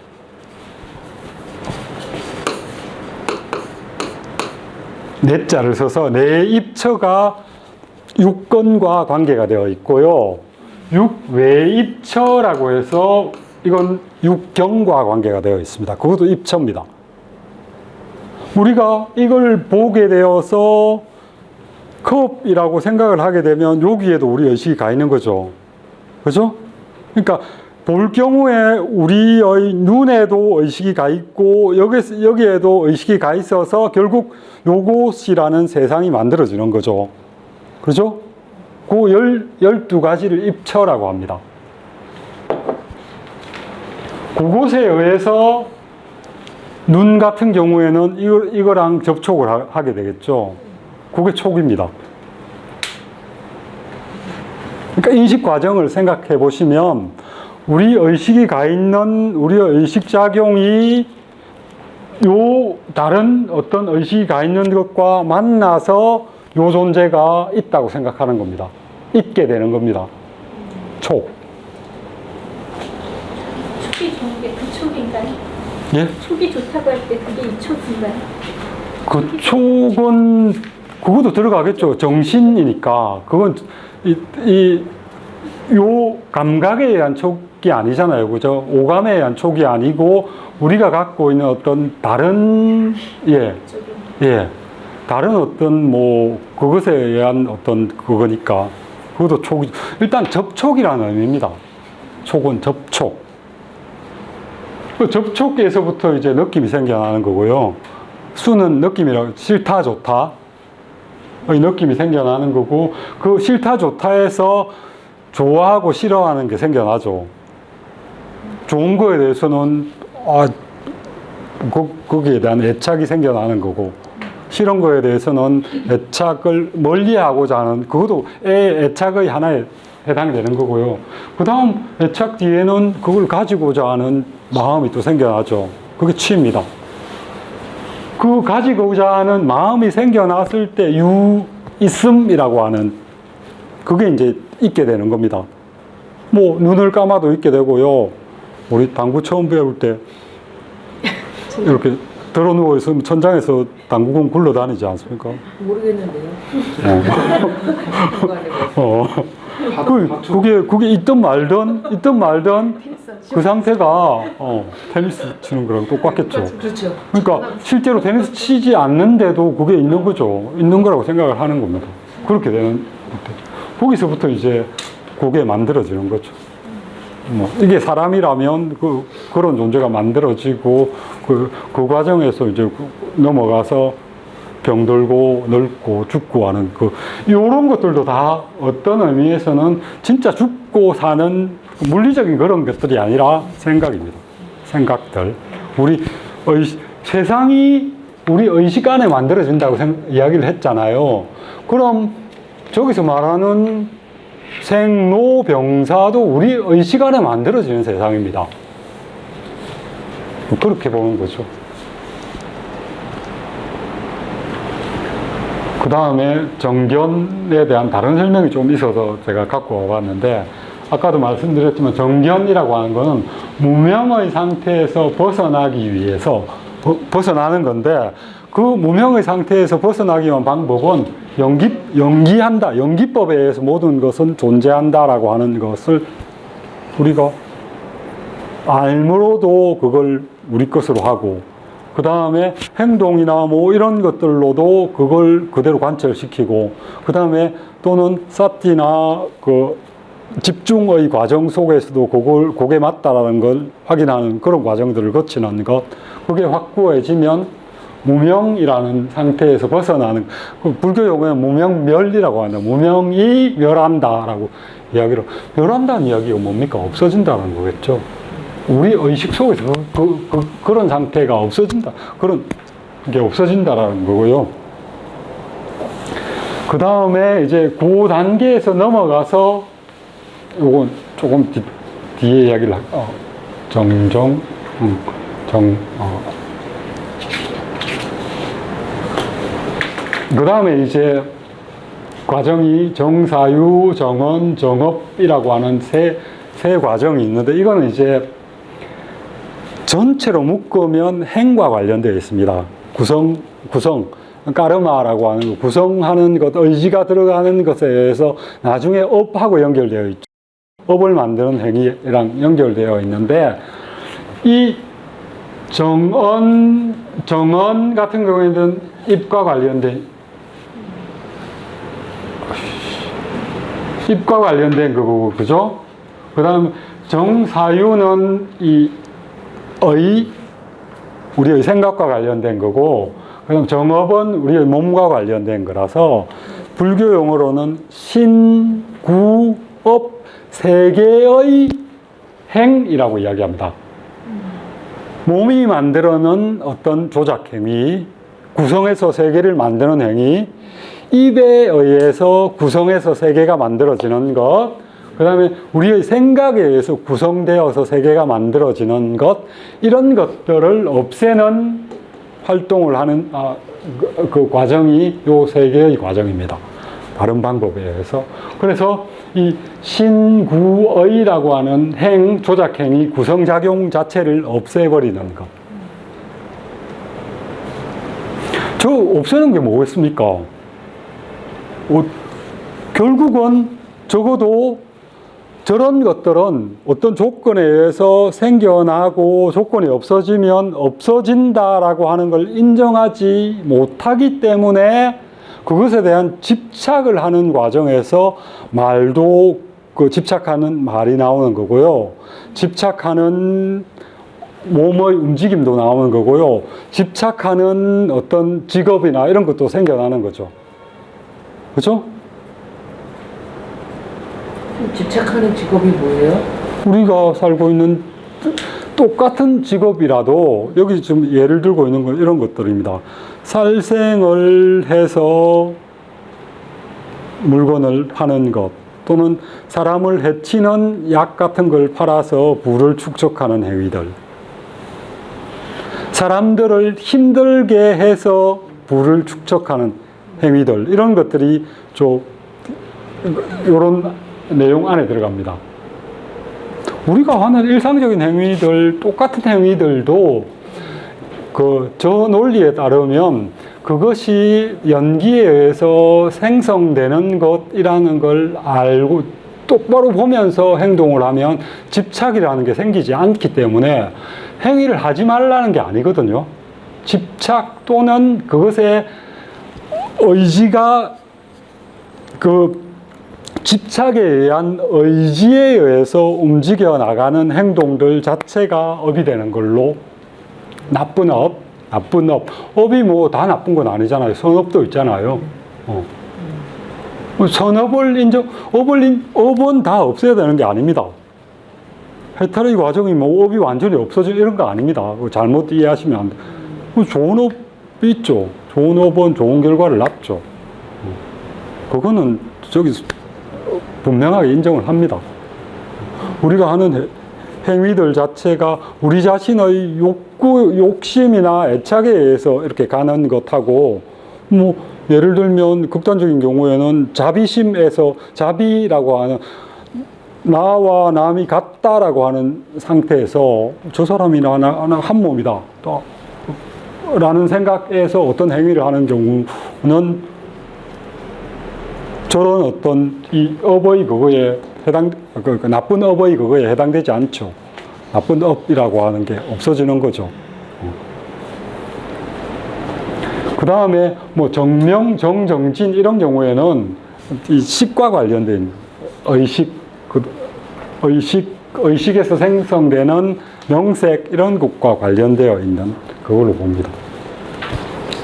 내자를 써서 내입처가 육건과 관계가 되어 있고요. 육외입처라고 해서 이건 육경과 관계가 되어 있습니다. 그것도 입처입니다. 우리가 이걸 보게 되어서 컵이라고 생각을 하게 되면 여기에도 우리 의식이 가 있는 거죠. 그죠? 그러니까 볼 경우에 우리의 눈에도 의식이 가 있고 여기에도 의식이 가 있어서 결국 요것이라는 세상이 만들어지는 거죠. 그죠? 그 12가지를 입처라고 합니다. 그것에 의해서 눈 같은 경우에는 이거랑 접촉을 하게 되겠죠. 그게 촉입니다. 그러니까 인식 과정을 생각해 보시면 우리 의식이 가 있는 우리의 의식 작용이 요 다른 어떤 의식이 가 있는 것과 만나서 요 존재가 있다고 생각하는 겁니다. 있게 되는 겁니다. 촉. 촉이 좋은 게 그 촉인가요? 예? 촉이 좋다고 할 때 그게 이 촉인가요? 그 촉은 그것도 들어가겠죠. 정신이니까. 그건 요 감각에 의한 촉이 아니잖아요. 그죠? 오감에 의한 촉이 아니고 우리가 갖고 있는 어떤 다른 다른 어떤 뭐 그것에 의한 어떤 그거니까 그것도 촉이 일단 접촉이라는 의미입니다. 촉은 접촉. 그 접촉에서부터 이제 느낌이 생겨나는 거고요. 수는 느낌이라고 싫다 좋다 의 느낌이 생겨나는 거고 그 싫다 좋다에서 좋아하고 싫어하는 게 생겨나죠. 좋은 거에 대해서는 거기에 대한 애착이 생겨나는 거고 싫은 거에 대해서는 애착을 멀리하고자 하는 그것도 애착의 하나에 해당되는 거고요. 그 다음 애착 뒤에는 그걸 가지고자 하는 마음이 또 생겨나죠. 그게 취입니다. 그 가지고자 하는 마음이 생겨났을 때 유있음이라고 하는 그게 이제 있게 되는 겁니다. 뭐 눈을 감아도 있게 되고요. 우리 당구 처음 배울 때 이렇게 들어 누워 있으면 천장에서 당구공 굴러다니지 않습니까? 모르겠는데요. 그게 있든 말든 그 상태가 테니스 치는 거랑 똑같겠죠. 그렇죠. 그러니까 실제로 테니스 치지 않는데도 그게 있는 거죠. 있는 거라고 생각을 하는 겁니다. 그렇게 되는 거기서부터 이제 그게 만들어지는 거죠. 뭐 이게 사람이라면 그런 존재가 만들어지고 그 과정에서 이제 넘어가서 병들고 늙고 죽고 하는 요런 것들도 다 어떤 의미에서는 진짜 죽고 사는 물리적인 그런 것들이 아니라 생각입니다. 생각들. 세상이 우리 의식 안에 만들어진다고 이야기를 했잖아요. 그럼 저기서 말하는 생로병사도 우리 의식 안에 만들어지는 세상입니다. 그렇게 보는 거죠. 그 다음에 정견에 대한 다른 설명이 좀 있어서 제가 갖고 와봤는데 아까도 말씀드렸지만 정견이라고 하는 것은 무명의 상태에서 벗어나기 위해서 벗어나는 건데 그 무명의 상태에서 벗어나기 위한 방법은 연기한다. 연기법에 의해서 모든 것은 존재한다라고 하는 것을 우리가 알므로도 그걸 우리 것으로 하고 그 다음에 행동이나 뭐 이런 것들로도 그걸 그대로 관철시키고 그 다음에 또는 사티나 그 집중의 과정 속에서도 그게 맞다라는 걸 확인하는 그런 과정들을 거치는 것 그게 확고해지면 무명이라는 상태에서 벗어나는 불교 용어는 무명멸이라고 합니다. 무명이 멸한다라고 이야기를 멸한다는 이야기가 뭡니까? 없어진다는 거겠죠. 우리 의식 속에서 그런 상태가 없어진다. 그런 게 없어진다라는 거고요. 그 다음에 이제 그 단계에서 넘어가서 요건 조금 뒤에 이야기를 그 다음에 이제 과정이 정사유, 정언, 정업이라고 하는 세 과정이 있는데 이거는 이제 전체로 묶으면 행과 관련되어 있습니다. 구성, 까르마라고 하는 거, 구성하는 것, 의지가 들어가는 것에 의해서 나중에 업하고 연결되어 있죠. 업을 만드는 행위랑 연결되어 있는데 이 정언 같은 경우에는 입과 관련된 거고, 그죠? 그 다음 정사유는 우리의 생각과 관련된 거고, 그다음 정업은 우리의 몸과 관련된 거라서 불교 용어로는 신, 구, 업 세 개의 행이라고 이야기합니다. 몸이 만들어낸 어떤 조작 행위, 구성해서 세 개를 만드는 행위, 입에 의해서 구성해서 세계가 만들어지는 것, 그 다음에 우리의 생각에 의해서 구성되어서 세계가 만들어지는 것, 이런 것들을 없애는 활동을 하는 그 과정이 요 세 개의 과정입니다. 다른 방법에 의해서. 그래서 이 신구의라고 하는 조작행위, 구성작용 자체를 없애버리는 것. 저 없애는 게 뭐겠습니까? 결국은 적어도 저런 것들은 어떤 조건에 의해서 생겨나고 조건이 없어지면 없어진다라고 하는 걸 인정하지 못하기 때문에 그것에 대한 집착을 하는 과정에서 말도 집착하는 말이 나오는 거고요. 집착하는 몸의 움직임도 나오는 거고요. 집착하는 어떤 직업이나 이런 것도 생겨나는 거죠. 그렇죠? 집착하는 직업이 뭐예요? 우리가 살고 있는 똑같은 직업이라도 여기 지금 예를 들고 있는 건 이런 것들입니다. 살생을 해서 물건을 파는 것, 또는 사람을 해치는 약 같은 걸 팔아서 부를 축적하는 행위들, 사람들을 힘들게 해서 부를 축적하는 행위들, 이런 것들이 이런 내용 안에 들어갑니다. 우리가 하는 일상적인 행위들, 똑같은 행위들도 저 논리에 따르면 그것이 연기에 의해서 생성되는 것이라는 걸 알고 똑바로 보면서 행동을 하면 집착이라는 게 생기지 않기 때문에 행위를 하지 말라는 게 아니거든요. 집착 또는 그것의 의지가 집착에 의한 의지에 의해서 움직여 나가는 행동들 자체가 업이 되는 걸로, 나쁜 업. 업이 뭐 다 나쁜 건 아니잖아요. 선업도 있잖아요. 선업을 업은 다 없애야 되는 게 아닙니다. 해탈의 과정이 뭐 업이 완전히 없어지는 이런 거 아닙니다. 잘못 이해하시면 안 돼. 좋은 업이 있죠. 좋은 업은 좋은 결과를 낳죠. 그거는 분명하게 인정을 합니다. 우리가 하는 행위들 자체가 우리 자신의 욕심이나 애착에 의해서 이렇게 가는 것하고, 뭐 예를 들면 극단적인 경우에는 자비심에서, 자비라고 하는 나와 남이 같다라고 하는 상태에서 저 사람이 나랑 한 몸이다 라는 생각에서 어떤 행위를 하는 경우는 저런 어떤 이 업의 그거에 나쁜 업의 그거에 해당되지 않죠. 나쁜 업이라고 하는 게 없어지는 거죠. 그 다음에 뭐 정명, 정진 이런 경우에는 이 식과 관련된 의식에서 생성되는 명색 이런 것과 관련되어 있는 그걸로 봅니다.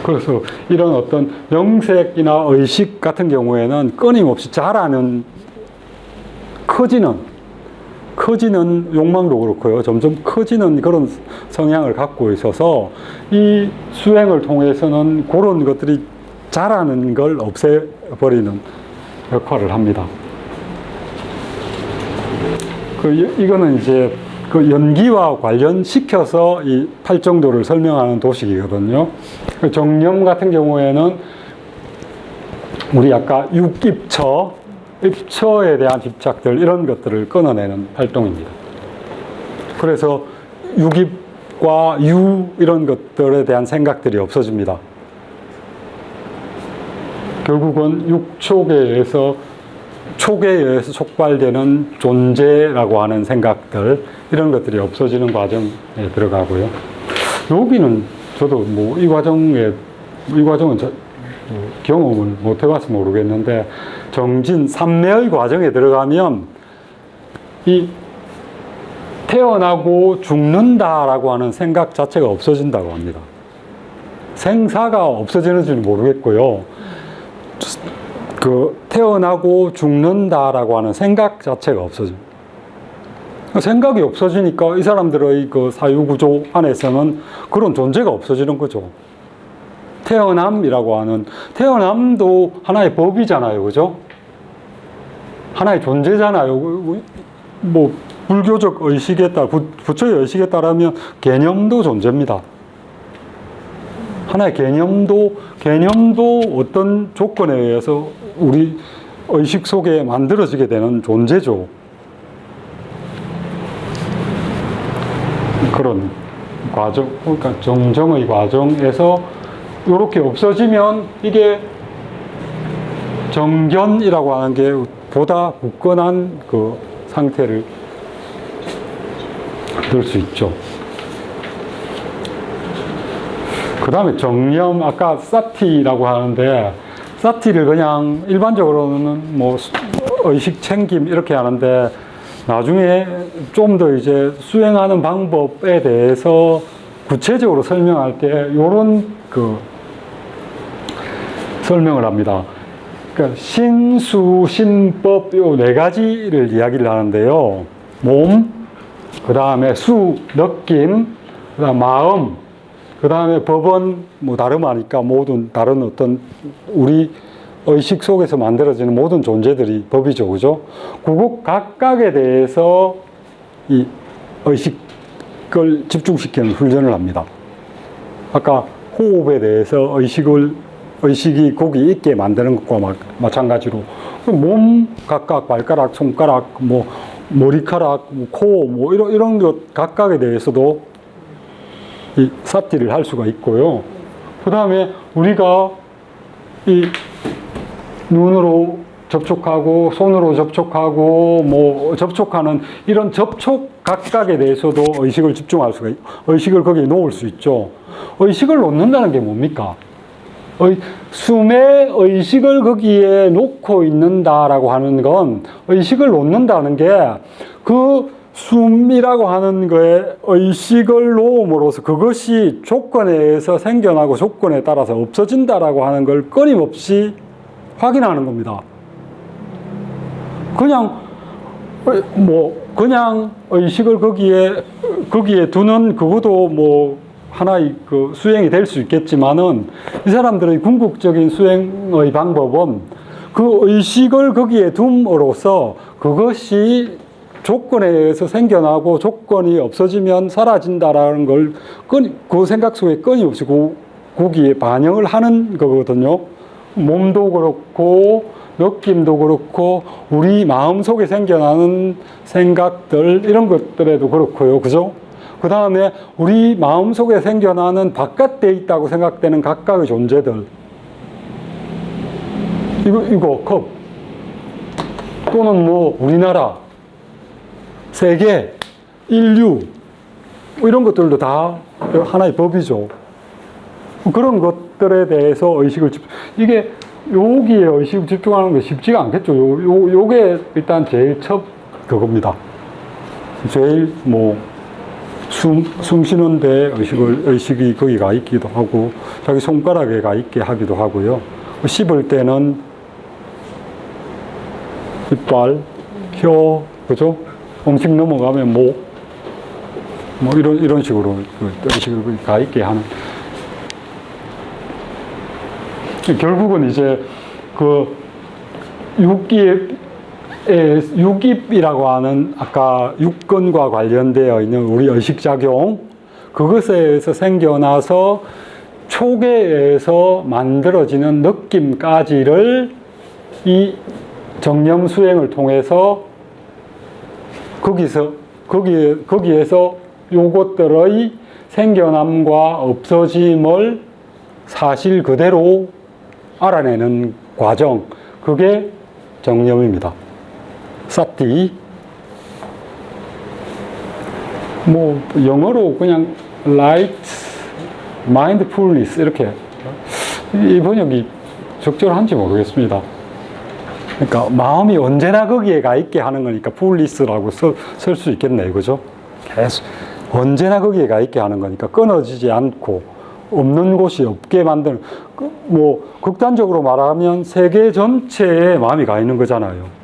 그래서 이런 어떤 명색이나 의식 같은 경우에는 끊임없이 자라는, 커지는 욕망도 그렇고요. 점점 커지는 그런 성향을 갖고 있어서 이 수행을 통해서는 그런 것들이 자라는 걸 없애버리는 역할을 합니다. 이거는 이제 그 연기와 관련시켜서 이 팔정도를 설명하는 도식이거든요. 정념 같은 경우에는 우리 아까 입처에 대한 집착들 이런 것들을 끊어내는 활동입니다. 그래서 육입과 이런 것들에 대한 생각들이 없어집니다. 결국은 촉에 의해서 촉발되는 존재라고 하는 생각들 이런 것들이 없어지는 과정에 들어가고요. 여기는 저도 뭐 이 과정은 경험을 못 해봐서 모르겠는데, 정진, 삼매의 과정에 들어가면 이 태어나고 죽는다라고 하는 생각 자체가 없어진다고 합니다. 생사가 없어지는지는 모르겠고요. 태어나고 죽는다라고 하는 생각 자체가 없어집니다. 생각이 없어지니까 이 사람들의 그 사유구조 안에서는 그런 존재가 없어지는 거죠. 태어남이라고 하는, 태어남도 하나의 법이잖아요. 그죠? 하나의 존재잖아요. 뭐 불교적 의식에 따라, 부처의 의식에 따르면 개념도 존재입니다. 하나의 개념도 어떤 조건에 의해서 우리 의식 속에 만들어지게 되는 존재죠. 그런 과정, 그러니까 정정의 과정에서 이렇게 없어지면 이게 정견이라고 하는 게 보다 굳건한 그 상태를 들 수 있죠. 그 다음에 정념, 아까 사티라고 하는데, 사티를 그냥 일반적으로는 뭐 의식 챙김 이렇게 하는데, 나중에 좀 더 이제 수행하는 방법에 대해서 구체적으로 설명할 때 요런 그 설명을 합니다. 그러니까 신수, 신법 요 네 가지를 이야기를 하는데요. 몸, 그 다음에 수, 느낌, 그 다음 마음, 그 다음에 법은 뭐 다름하니까 모든 다른 어떤 우리 의식 속에서 만들어지는 모든 존재들이 법이죠. 그죠? 그거 각각에 대해서 이 의식을 집중시키는 훈련을 합니다. 아까 호흡에 대해서 의식이 거기 있게 만드는 것과 마찬가지로 몸 각각 발가락, 손가락, 뭐 머리카락, 코, 뭐 이런 것 각각에 대해서도 이 사티를 할 수가 있고요. 그 다음에 우리가 이 눈으로 접촉하고 손으로 접촉하고 뭐 접촉하는 이런 접촉 각각에 대해서도 의식을 집중할 수가 의식을 거기에 놓을 수 있죠. 의식을 놓는다는 게 뭡니까? 숨에 의식을 거기에 놓고 있는다라고 하는 건 의식을 놓는다는 게 그 숨이라고 하는 거에 의식을 놓음으로써 그것이 조건에 의해서 생겨나고 조건에 따라서 없어진다라고 하는 걸 끊임없이 확인하는 겁니다. 그냥 의식을 거기에 두는 그것도 뭐 하나의 그 수행이 될 수 있겠지만은 이 사람들의 궁극적인 수행의 방법은 그 의식을 거기에 둠으로써 그것이 조건에 의해서 생겨나고 조건이 없어지면 사라진다라는 걸 그 생각 속에 끊임없이 거기에 반영을 하는 거거든요. 몸도 그렇고 느낌도 그렇고 우리 마음 속에 생겨나는 생각들 이런 것들에도 그렇고요. 그죠? 그 다음에 우리 마음 속에 생겨나는 바깥에 있다고 생각되는 각각의 존재들. 이거 컵. 또는 뭐 우리나라, 세계, 인류 이런 것들도 다 하나의 법이죠. 그런 것들에 대해서 이게 여기에 의식을 집중하는 게 쉽지가 않겠죠. 요게 일단 제일 첫 그겁니다. 제일 뭐 숨 쉬는데 의식이 거기 가 있기도 하고 자기 손가락에 가 있게 하기도 하고요. 씹을 때는 이빨, 혀, 그죠? 음식 넘어가면 뭐 이런 식으로 의식을 가 있게 하는. 결국은 이제 그 육입이라고 하는 아까 육근과 관련되어 있는 우리 의식작용, 그것에 의해서 생겨나서 촉에 의해서 만들어지는 느낌까지를 이 정념 수행을 통해서 거기에서 요것들의 생겨남과 없어짐을 사실 그대로 알아내는 과정, 그게 정념입니다. 사티, 뭐 영어로 그냥 light, mindfulness 이렇게 이 번역이 적절한지 모르겠습니다. 그러니까 마음이 언제나 거기에 가 있게 하는 거니까 풀리스라고 쓸 수 있겠네요. 그죠? 계속 언제나 거기에 가 있게 하는 거니까 끊어지지 않고 없는 곳이 없게 만드는, 뭐 극단적으로 말하면 세계 전체에 마음이 가 있는 거잖아요.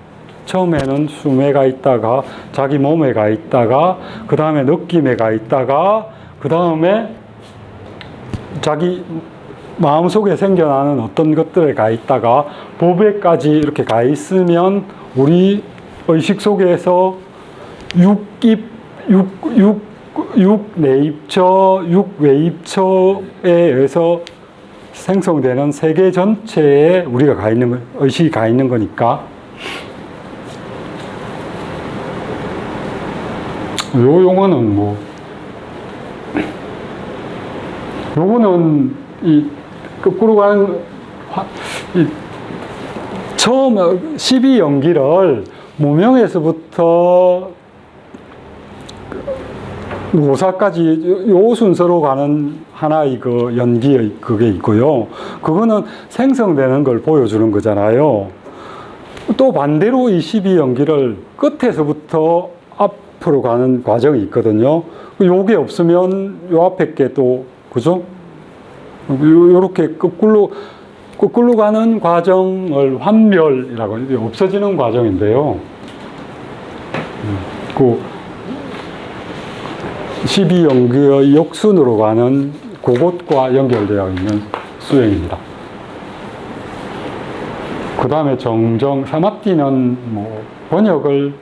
처음에는 숨에 가 있다가 자기 몸에 가 있다가 그 다음에 느낌에 가 있다가 그 다음에 자기 마음속에 생겨나는 어떤 것들에 가 있다가 법에까지 이렇게 가 있으면 우리 의식 속에서 육내입처, 육외입처에 의해서 생성되는 세계 전체에 우리가 가 있는, 의식이 가 있는 거니까 요 용어는 뭐, 요거는 이 거꾸로 가는, 처음 12연기를 무명에서부터 노사까지 요 순서로 가는 하나의 그 연기의 그게 있고요. 그거는 생성되는 걸 보여주는 거잖아요. 또 반대로 이 12연기를 끝에서부터 앞으로 가는 과정이 있거든요. 요게 없으면 요 앞에 게 또, 그죠? 요렇게 거꾸로 가는 과정을 환멸이라고 해요. 없어지는 과정인데요. 그 12연기의 역순으로 가는 그것과 연결되어 있는 수행입니다. 그 다음에 정정, 사마띠는 뭐 번역을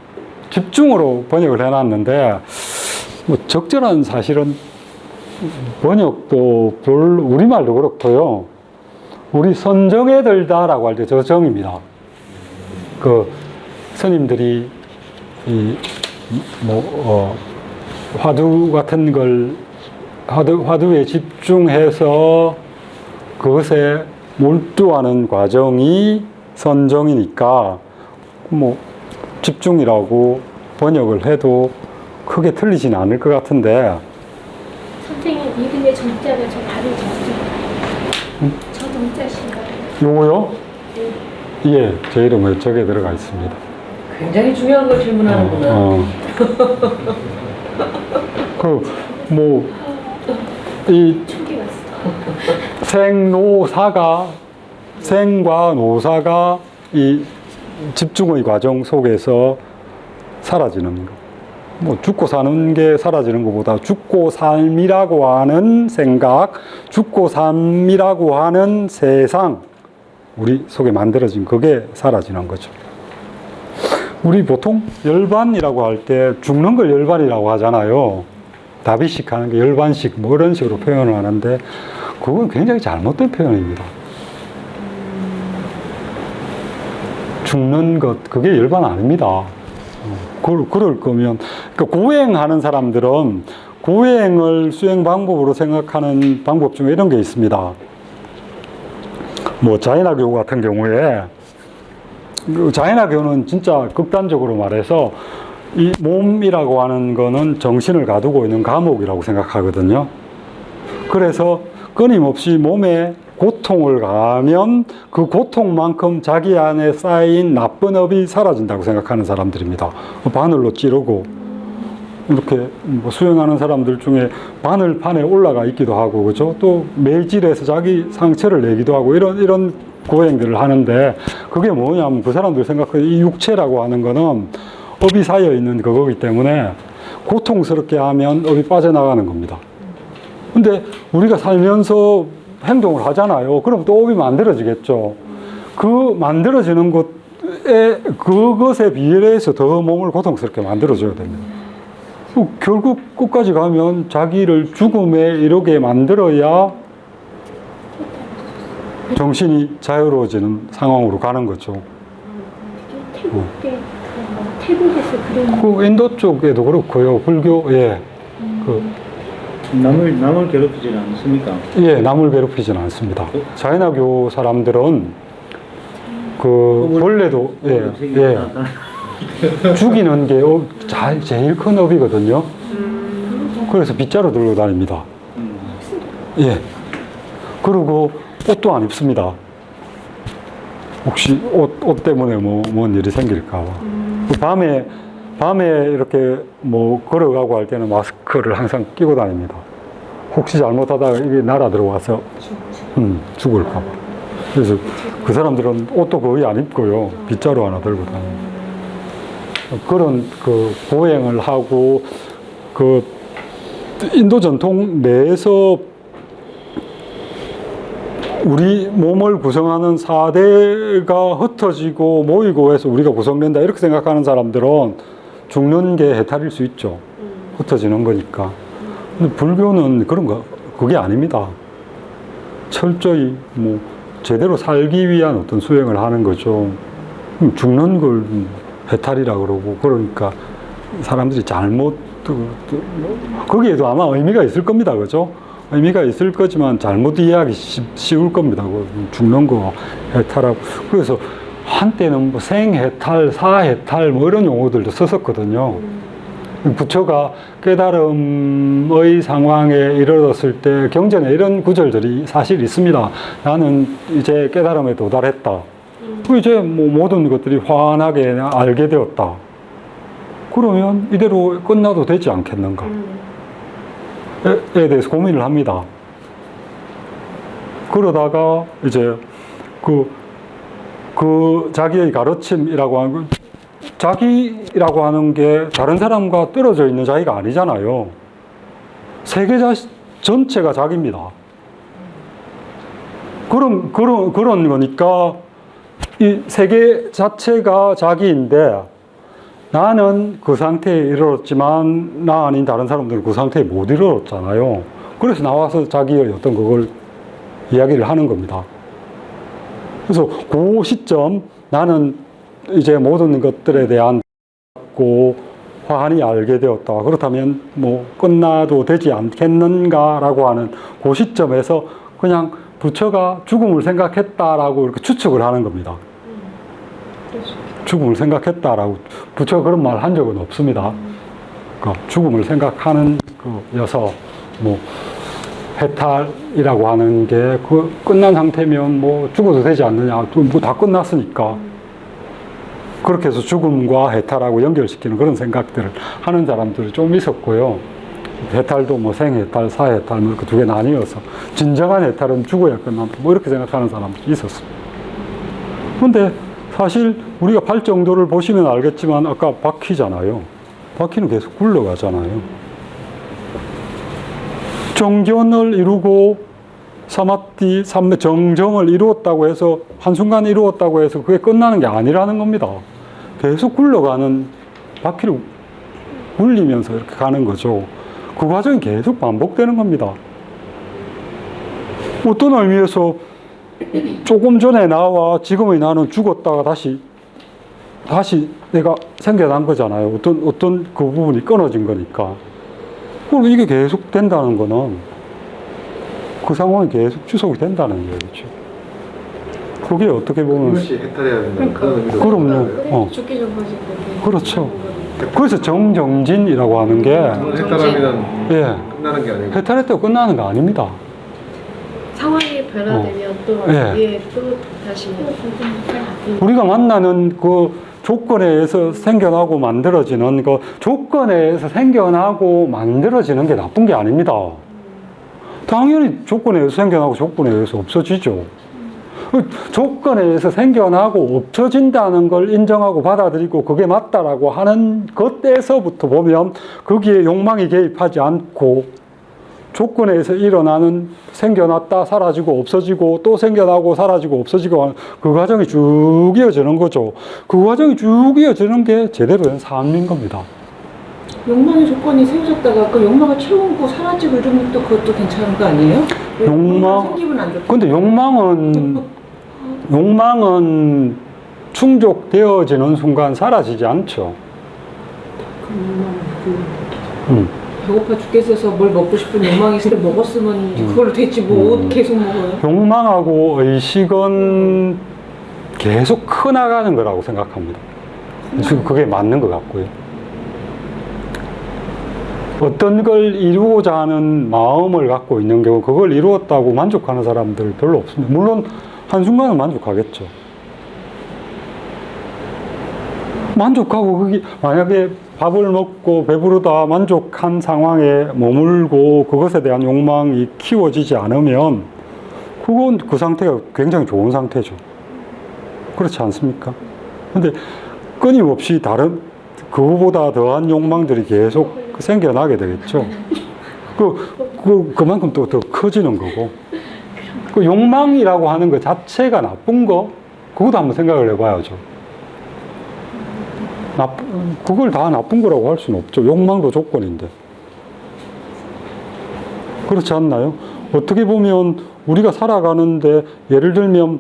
집중으로 번역을 해놨는데, 뭐 적절한 사실은 번역도 우리말도 그렇고요. 우리 선정에 들다라고 할 때 저 정입니다. 그 스님들이 화두 같은 걸 화두에 집중해서 그것에 몰두하는 과정이 선정이니까 뭐 집중이라고 번역을 해도 크게 틀리진 않을 것 같은데. 선생님 이름의 정자가 저 다르죠? 저 정자신가요? 요거요? 예, 제 이름에 저게 들어가 있습니다. 굉장히 중요한 걸 질문하는구나. 이 촉이 왔어. 생과 노사가 이 집중의 과정 속에서 사라지는 거. 뭐 죽고 사는 게 사라지는 것보다 죽고 삶이라고 하는 생각, 죽고 삶이라고 하는 세상, 우리 속에 만들어진 그게 사라지는 거죠. 우리 보통 열반이라고 할 때 죽는 걸 열반이라고 하잖아요. 다비식 하는 게 열반식 뭐 이런 식으로 표현을 하는데 그건 굉장히 잘못된 표현입니다. 죽는 것, 그게 열반 아닙니다. 그럴 거면, 그러니까 고행하는 사람들은 고행을 수행 방법으로 생각하는 방법 중에 이런 게 있습니다. 뭐 자이나교 같은 경우에, 자이나교는 진짜 극단적으로 말해서 이 몸이라고 하는 거는 정신을 가두고 있는 감옥이라고 생각하거든요. 그래서 끊임없이 몸에 고통을 가하면 그 고통만큼 자기 안에 쌓인 나쁜 업이 사라진다고 생각하는 사람들입니다. 바늘로 찌르고 이렇게 뭐 수행하는 사람들 중에 바늘판에 올라가 있기도 하고, 그죠? 또 매질해서 자기 상처를 내기도 하고 이런 고행들을 하는데, 그게 뭐냐면 그 사람들 생각해 이 육체라고 하는 거는 업이 쌓여 있는 그거기 때문에 고통스럽게 하면 업이 빠져나가는 겁니다. 근데 우리가 살면서 행동을 하잖아요. 그럼 또 업이 만들어지겠죠. 그 만들어지는 그것에 비례해서 더 몸을 고통스럽게 만들어줘야 됩니다. 결국 끝까지 가면 자기를 죽음에 이르게 만들어야 정신이 자유로워지는 상황으로 가는 거죠. 태국에서 그런. 그 인도 쪽에도 그렇고요. 불교, 예. 남을 괴롭히지 않습니까? 예, 남을 괴롭히지는 않습니다. 자이나교 사람들은 원래도, 예. 죽이는 게 제일 큰 업이거든요. 그래서 빗자루 들고 다닙니다. 예. 그리고 옷도 안 입습니다. 혹시 옷 때문에 뭔 일이 생길까봐. 밤에 이렇게 걸어가고 할 때는 마스크를 항상 끼고 다닙니다. 혹시 잘못하다가 이게 날아 들어와서 죽을까봐. 그래서 그 사람들은 옷도 거의 안 입고요. 빗자루 하나 들고 다닙니다. 그런 보행을 하고, 인도 전통 내에서 우리 몸을 구성하는 4대가 흩어지고 모이고 해서 우리가 구성된다 이렇게 생각하는 사람들은 죽는 게 해탈일 수 있죠. 흩어지는 거니까. 근데 불교는 그런 거 그게 아닙니다. 철저히 뭐 제대로 살기 위한 어떤 수행을 하는 거죠. 죽는 걸 해탈이라 그러고 그러니까 사람들이 잘못 거기에도 아마 의미가 있을 겁니다. 그죠? 의미가 있을 거지만 잘못 이해하기 쉬울 겁니다. 죽는 거 해탈하고. 그래서 한때는 뭐 생해탈, 사해탈 뭐 이런 용어들도 썼었거든요. 부처가 깨달음의 상황에 이르렀을 때 경전에 이런 구절들이 사실 있습니다. 나는 이제 깨달음에 도달했다. 이제 뭐 모든 것들이 환하게 알게 되었다. 그러면 이대로 끝나도 되지 않겠는가? 에 대해서 고민을 합니다. 그러다가 이제 그 자기의 가르침이라고 하는 건 자기라고 하는 게 다른 사람과 떨어져 있는 자기가 아니잖아요. 세계 전체가 자기입니다. 그런 거니까 이 세계 자체가 자기인데 나는 그 상태에 이르렀지만 나 아닌 다른 사람들은 그 상태에 못 이르렀잖아요. 그래서 나와서 자기의 어떤 그걸 이야기를 하는 겁니다. 그래서 그 시점 나는 이제 모든 것들에 대한 환히 알게 되었다. 그렇다면 뭐 끝나도 되지 않겠는가라고 하는 그 시점에서 그냥 부처가 죽음을 생각했다라고 이렇게 추측을 하는 겁니다. 죽음을 생각했다라고 부처가 그런 말 한 적은 없습니다. 그러니까 죽음을 생각하는 여서 뭐 해탈이라고 하는 게 그 끝난 상태면 뭐 죽어도 되지 않느냐, 뭐 다 끝났으니까 그렇게 해서 죽음과 해탈하고 연결시키는 그런 생각들을 하는 사람들이 좀 있었고요. 해탈도 뭐 생해탈, 사해탈 뭐 이렇게 두 개 나뉘어서 진정한 해탈은 죽어야 끝난다 뭐 이렇게 생각하는 사람들이 있었습니다. 그런데 사실 우리가 발정도를 보시면 알겠지만 아까 바퀴잖아요. 바퀴는 계속 굴러가잖아요. 정견을 이루고 사마티, 정정을 이루었다고 해서 한순간 이루었다고 해서 그게 끝나는 게 아니라는 겁니다. 계속 굴러가는 바퀴를 굴리면서 이렇게 가는 거죠. 그 과정이 계속 반복되는 겁니다. 어떤 의미에서 조금 전에 나와 지금의 나는 죽었다가 다시 내가 생겨난 거잖아요. 어떤 그 부분이 끊어진 거니까. 그럼 이게 계속 된다는 거는 그 상황이 계속 지속이 된다는 얘기죠. 그게 어떻게 보면 이것이 해탈해야 된다는 그런 의미도 그럼요. 죽기 전까지 그렇죠. 그래서 정정진이라고 하는 게 해탈하면 예, 끝나는 게 아니고 해탈했다고 끝나는 거 아닙니다. 상황이 변화되면 또 예. 또 다시 우리가 만나는 그 조건에 의해서 생겨나고 만들어지는 그 조건에 의해서 생겨나고 만들어지는 게 나쁜 게 아닙니다. 당연히 조건에 의해서 생겨나고 조건에 의해서 없어지죠. 조건에 의해서 생겨나고 없어진다는 걸 인정하고 받아들이고 그게 맞다라고 하는 것에서부터 보면 거기에 욕망이 개입하지 않고 조건에 의해서 일어나는 생겨났다 사라지고 없어지고 또 생겨나고 사라지고 없어지고 하는 그 과정이 쭉 이어지는 거죠. 그 과정이 쭉 이어지는 게 제대로 된 삶인 겁니다. 욕망의 조건이 세워졌다가 그 욕망을 채우고 사라지고 이러면 또 그것도 괜찮은 거 아니에요? 생기면 안 좋고. 근데 욕망은 충족되어지는 순간 사라지지 않죠. 배고파 죽겠어서 뭘 먹고 싶은 욕망이 있을 때 먹었으면 그걸로 됐지 뭐 계속 먹어요. 욕망하고 의식은 계속 커나가는 거라고 생각합니다. 지금 그게 맞는 것 같고요. 어떤 걸 이루고자 하는 마음을 갖고 있는 경우 그걸 이루었다고 만족하는 사람들 별로 없습니다. 물론 한순간은 만족하겠죠. 만족하고 그게 만약에 밥을 먹고 배부르다 만족한 상황에 머물고 그것에 대한 욕망이 키워지지 않으면 그건 그 상태가 굉장히 좋은 상태죠. 그렇지 않습니까? 근데 끊임없이 다른 그거보다 더한 욕망들이 계속 생겨나게 되겠죠. 그만큼 또 더 커지는 거고. 그 욕망이라고 하는 것 자체가 나쁜 거? 그것도 한번 생각을 해봐야죠. 그걸 다 나쁜 거라고 할 수는 없죠. 욕망도 조건인데. 그렇지 않나요? 어떻게 보면 우리가 살아가는데 예를 들면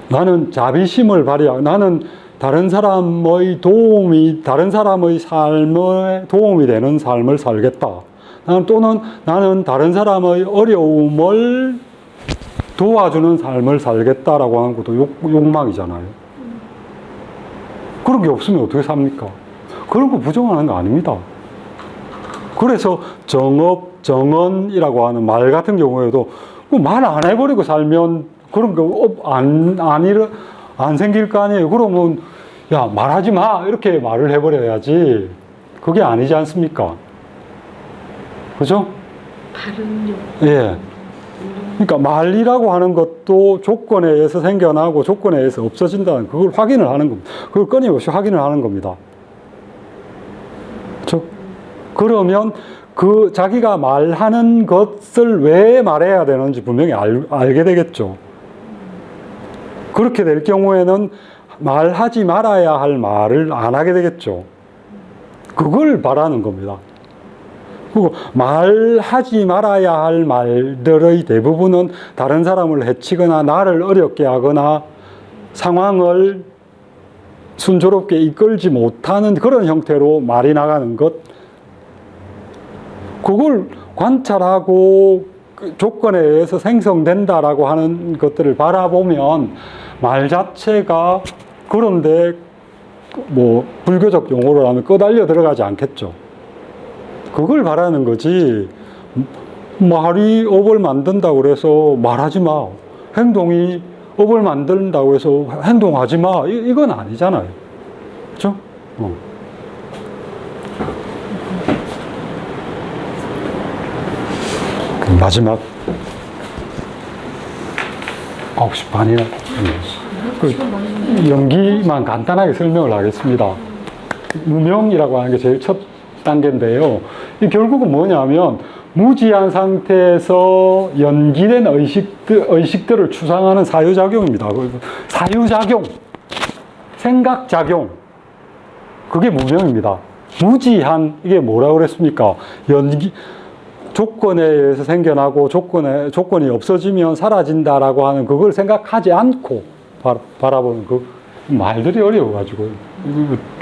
나는 자비심을 발휘하고 나는 다른 사람의 삶에 도움이 되는 삶을 살겠다. 또는 나는 다른 사람의 어려움을 도와주는 삶을 살겠다라고 하는 것도 욕망이잖아요. 그런 게 없으면 어떻게 삽니까? 그런 거 부정하는 거 아닙니다. 그래서 정언이라고 하는 말 같은 경우에도 말 안 해버리고 살면 그런 거 안 생길 거 아니에요. 그러면 야, 말하지 마 이렇게 말을 해버려야지. 그게 아니지 않습니까? 그죠? 발음력. 예. 그러니까 말이라고 하는 것도 조건에 의해서 생겨나고 조건에 의해서 없어진다는 그걸 확인을 하는 겁니다. 그걸 끊임없이 확인을 하는 겁니다. 그렇죠? 그러면 그 자기가 말하는 것을 왜 말해야 되는지 분명히 알게 되겠죠. 그렇게 될 경우에는 말하지 말아야 할 말을 안 하게 되겠죠. 그걸 바라는 겁니다. 그리고 말하지 말아야 할 말들의 대부분은 다른 사람을 해치거나 나를 어렵게 하거나 상황을 순조롭게 이끌지 못하는 그런 형태로 말이 나가는 것, 그걸 관찰하고 조건에 의해서 생성된다라고 하는 것들을 바라보면 말 자체가 그런데 뭐 불교적 용어로 하면 끄달려 들어가지 않겠죠. 그걸 바라는 거지. 말이 업을 만든다고 그래서 말하지 마. 행동이 업을 만든다고 해서 행동하지 마. 이건 아니잖아요. 그렇죠? 마지막 9시 반이나 그 연기만 간단하게 설명을 하겠습니다. 무명이라고 하는 게 제일 첫 단계인데요. 이 결국은 뭐냐면 무지한 상태에서 연기된 의식들을 추상하는 사유작용입니다. 사유작용, 생각작용, 그게 무명입니다. 무지한, 이게 뭐라고 그랬습니까? 조건에 의해서 생겨나고 조건이 없어지면 사라진다라고 하는 그걸 생각하지 않고 바라보는 그 말들이 어려워가지고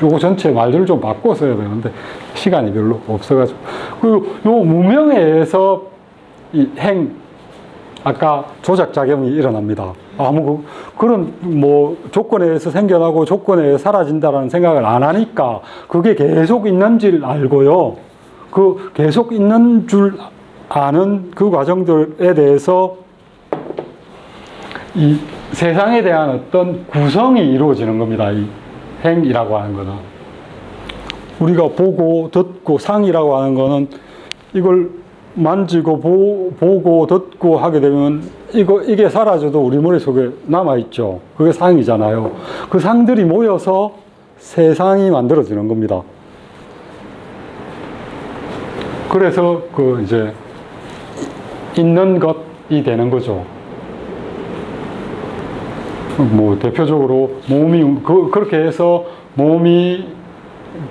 요거 전체 말들을 좀 바꿔 써야 되는데 시간이 별로 없어가지고 그리고 요 무명에 의해서 이 아까 조작작용이 일어납니다. 그런 뭐 조건에 의해서 생겨나고 조건에 의해서 사라진다라는 생각을 안 하니까 그게 계속 있는 줄 알고요. 그 계속 있는 줄 아는 그 과정들에 대해서 이 세상에 대한 어떤 구성이 이루어지는 겁니다. 이 행이라고 하는 거는. 우리가 보고 듣고 상이라고 하는 거는 이걸 만지고 보고 듣고 하게 되면 이게 사라져도 우리 머릿속에 남아있죠. 그게 상이잖아요. 그 상들이 모여서 세상이 만들어지는 겁니다. 그래서 그 이제 있는 것이 되는 거죠. 뭐 대표적으로 몸이 그렇게 해서 몸이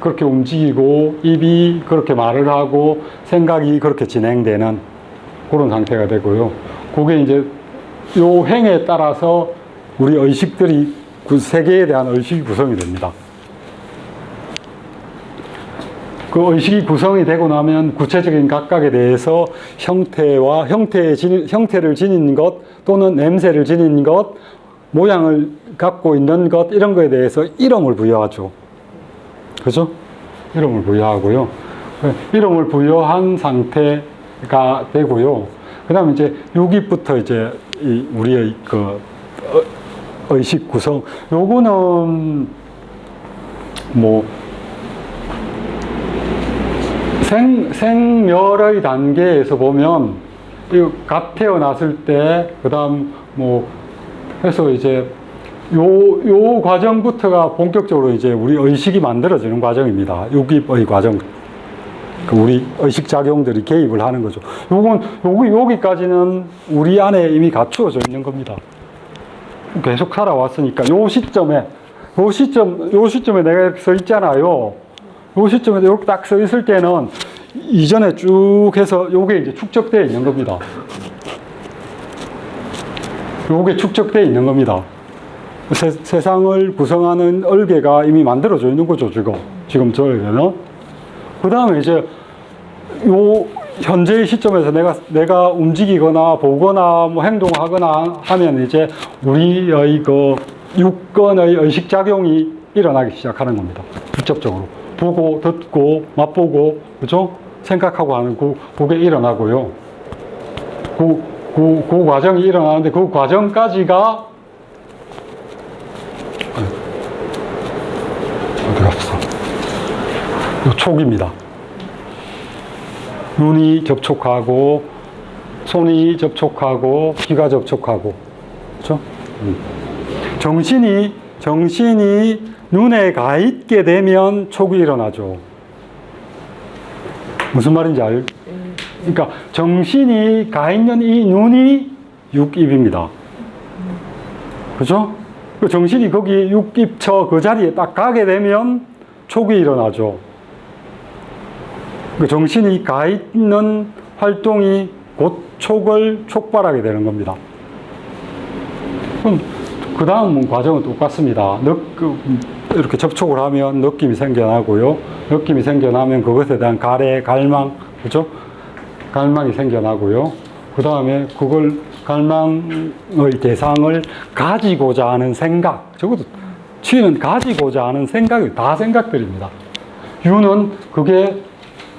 그렇게 움직이고 입이 그렇게 말을 하고 생각이 그렇게 진행되는 그런 상태가 되고요. 그게 이제 요 행에 따라서 우리 의식들이 그 세계에 대한 의식이 구성이 됩니다. 그 의식이 구성이 되고 나면 구체적인 각각에 대해서 형태를 지닌 것 또는 냄새를 지닌 것, 모양을 갖고 있는 것 이런 거에 대해서 이름을 부여하죠. 그죠? 이름을 부여하고요. 이름을 부여한 상태가 되고요. 그 다음에 이제 여기부터 이제 우리의 그 의식 구성, 요거는 뭐 생멸의 단계에서 보면 갓 태어났을 때 그다음 뭐 해서 이제 요 과정부터가 본격적으로 이제 우리 의식이 만들어지는 과정입니다. 육입의 과정. 우리 의식작용들이 개입을 하는 거죠. 여기까지는 우리 안에 이미 갖추어져 있는 겁니다. 계속 살아왔으니까, 요 시점에 내가 이렇게 서 있잖아요. 요 시점에 이렇게 딱 서 있을 때는 이전에 쭉 해서 요게 이제 축적되어 있는 겁니다. 요게 축적되어 있는 겁니다. 세상을 구성하는 얼개가 이미 만들어져 있는 거죠, 지금 저에게는. 그 다음에 이제 요 현재의 시점에서 내가 움직이거나 보거나 뭐 행동하거나 하면 이제 우리의 그 육건의 의식작용이 일어나기 시작하는 겁니다. 직접적으로. 보고, 듣고, 맛보고, 그죠? 생각하고 하는 그게 일어나고요. 그 과정이 일어나는데 그 과정까지가 어디 갔어? 요 촉입니다. 눈이 접촉하고, 손이 접촉하고, 귀가 접촉하고, 그렇죠? 정신이 눈에 가 있게 되면 촉이 일어나죠. 무슨 말인지 그러니까 정신이 가 있는 이 눈이 육입입니다. 그죠? 그 정신이 거기 육입처 그 자리에 딱 가게 되면 촉이 일어나죠. 그 정신이 가 있는 활동이 곧 촉을 촉발하게 되는 겁니다. 그럼 그 다음 과정은 똑같습니다. 이렇게 접촉을 하면 느낌이 생겨나고요. 느낌이 생겨나면 그것에 대한 가래, 갈망, 그죠? 갈망이 생겨나고요. 그 다음에 그걸 갈망의 대상을 가지고자 하는 생각. 적어도 취는 가지고자 하는 생각이 다 생각들입니다. 유는 그게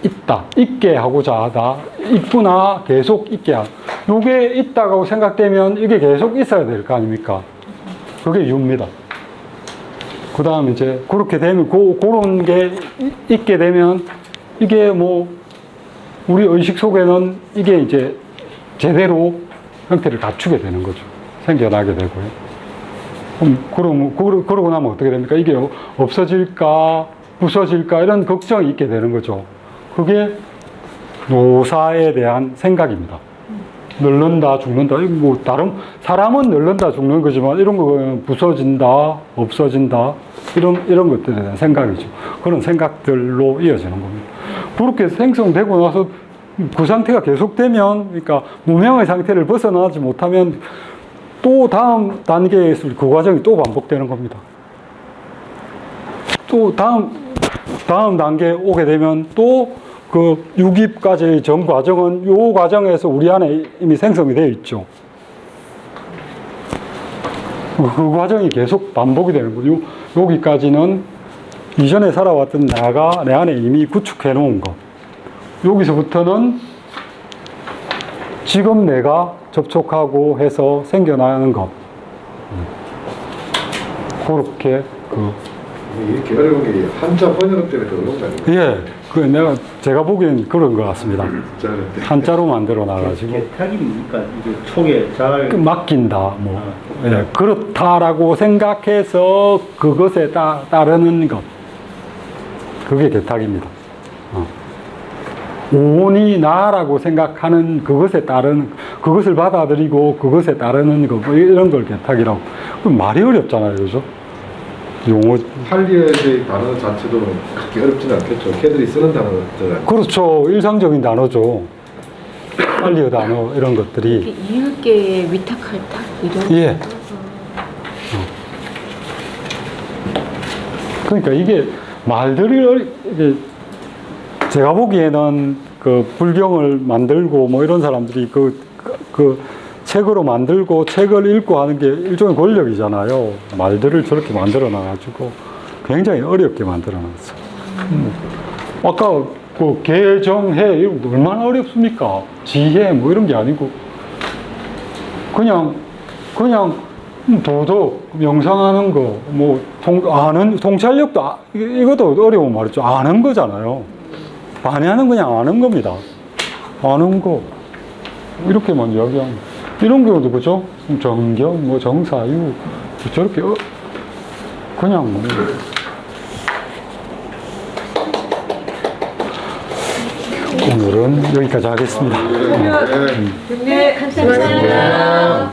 있다, 있게 하고자 하다, 있구나, 계속 있게 하다. 요게 있다고 생각되면 이게 계속 있어야 될 거 아닙니까? 그게 유입니다. 그 다음에 이제 그렇게 되면 그런 게 있게 되면 이게 뭐 우리 의식 속에는 이게 이제 제대로 형태를 갖추게 되는 거죠. 생겨나게 되고요. 그러고 나면 어떻게 됩니까? 이게 없어질까, 부서질까, 이런 걱정이 있게 되는 거죠. 그게 노사에 대한 생각입니다. 늙는다, 죽는다, 뭐, 사람은 늙는다, 죽는 거지만, 이런 거는 부서진다, 없어진다, 이런 것들에 대한 생각이죠. 그런 생각들로 이어지는 겁니다. 그렇게 생성되고 나서 그 상태가 계속되면, 그러니까 무명의 상태를 벗어나지 못하면 또 다음 단계에서 그 과정이 또 반복되는 겁니다. 또 다음 단계에 오게 되면 또 그 유깁까지의 전 과정은 요 과정에서 우리 안에 이미 생성이 되어 있죠. 그 과정이 계속 반복이 되는 거죠. 여기까지는 이전에 살아왔던 나가 내 안에 이미 구축해 놓은 것. 여기서부터는 지금 내가 접촉하고 해서 생겨나는 것. 그렇게 이렇게 어려운 게 한자 번역 때문에 더 어려운 거 아니에요? 예, 제가 보기엔 그런 것 같습니다. 한자로 만들어 놔가지고. 개탁입니까? 이게 촉에 잘. 맡긴다, 뭐. 예, 그렇다라고 생각해서 그것에 따르는 것. 그게 개탁입니다. 온이 나라고 생각하는 그것에 따르는, 그것을 받아들이고 그것에 따르는 것, 뭐 이런 걸 개탁이라고. 그럼 말이 어렵잖아요, 그죠? 용어. 할리어의 단어 자체도 그렇게 어렵지는 않겠죠. 걔들이 쓰는 단어들. 그렇죠. 일상적인 단어죠. 할리어 단어, 이런 것들이. 이을계의 위탁할 탁, 이런. 예. 그러니까 이게 말들이, 이게 제가 보기에는 그 불경을 만들고 뭐 이런 사람들이 그 책으로 만들고 책을 읽고 하는 게 일종의 권력이잖아요. 말들을 저렇게 만들어 놔가지고 굉장히 어렵게 만들어 놨어. 아까 그 개정해, 이거 얼마나 어렵습니까? 지혜 뭐 이런 게 아니고 그냥 도덕, 명상하는 거, 뭐 통찰력도 이것도 어려운 말이죠. 아는 거잖아요. 반야는 그냥 아는 겁니다. 아는 거. 이렇게만 이야기하면. 이런 경우도 그죠? 정경, 뭐 정사유, 저렇게, 그냥 뭐. 오늘은 여기까지 하겠습니다. 네. 네, 감사합니다.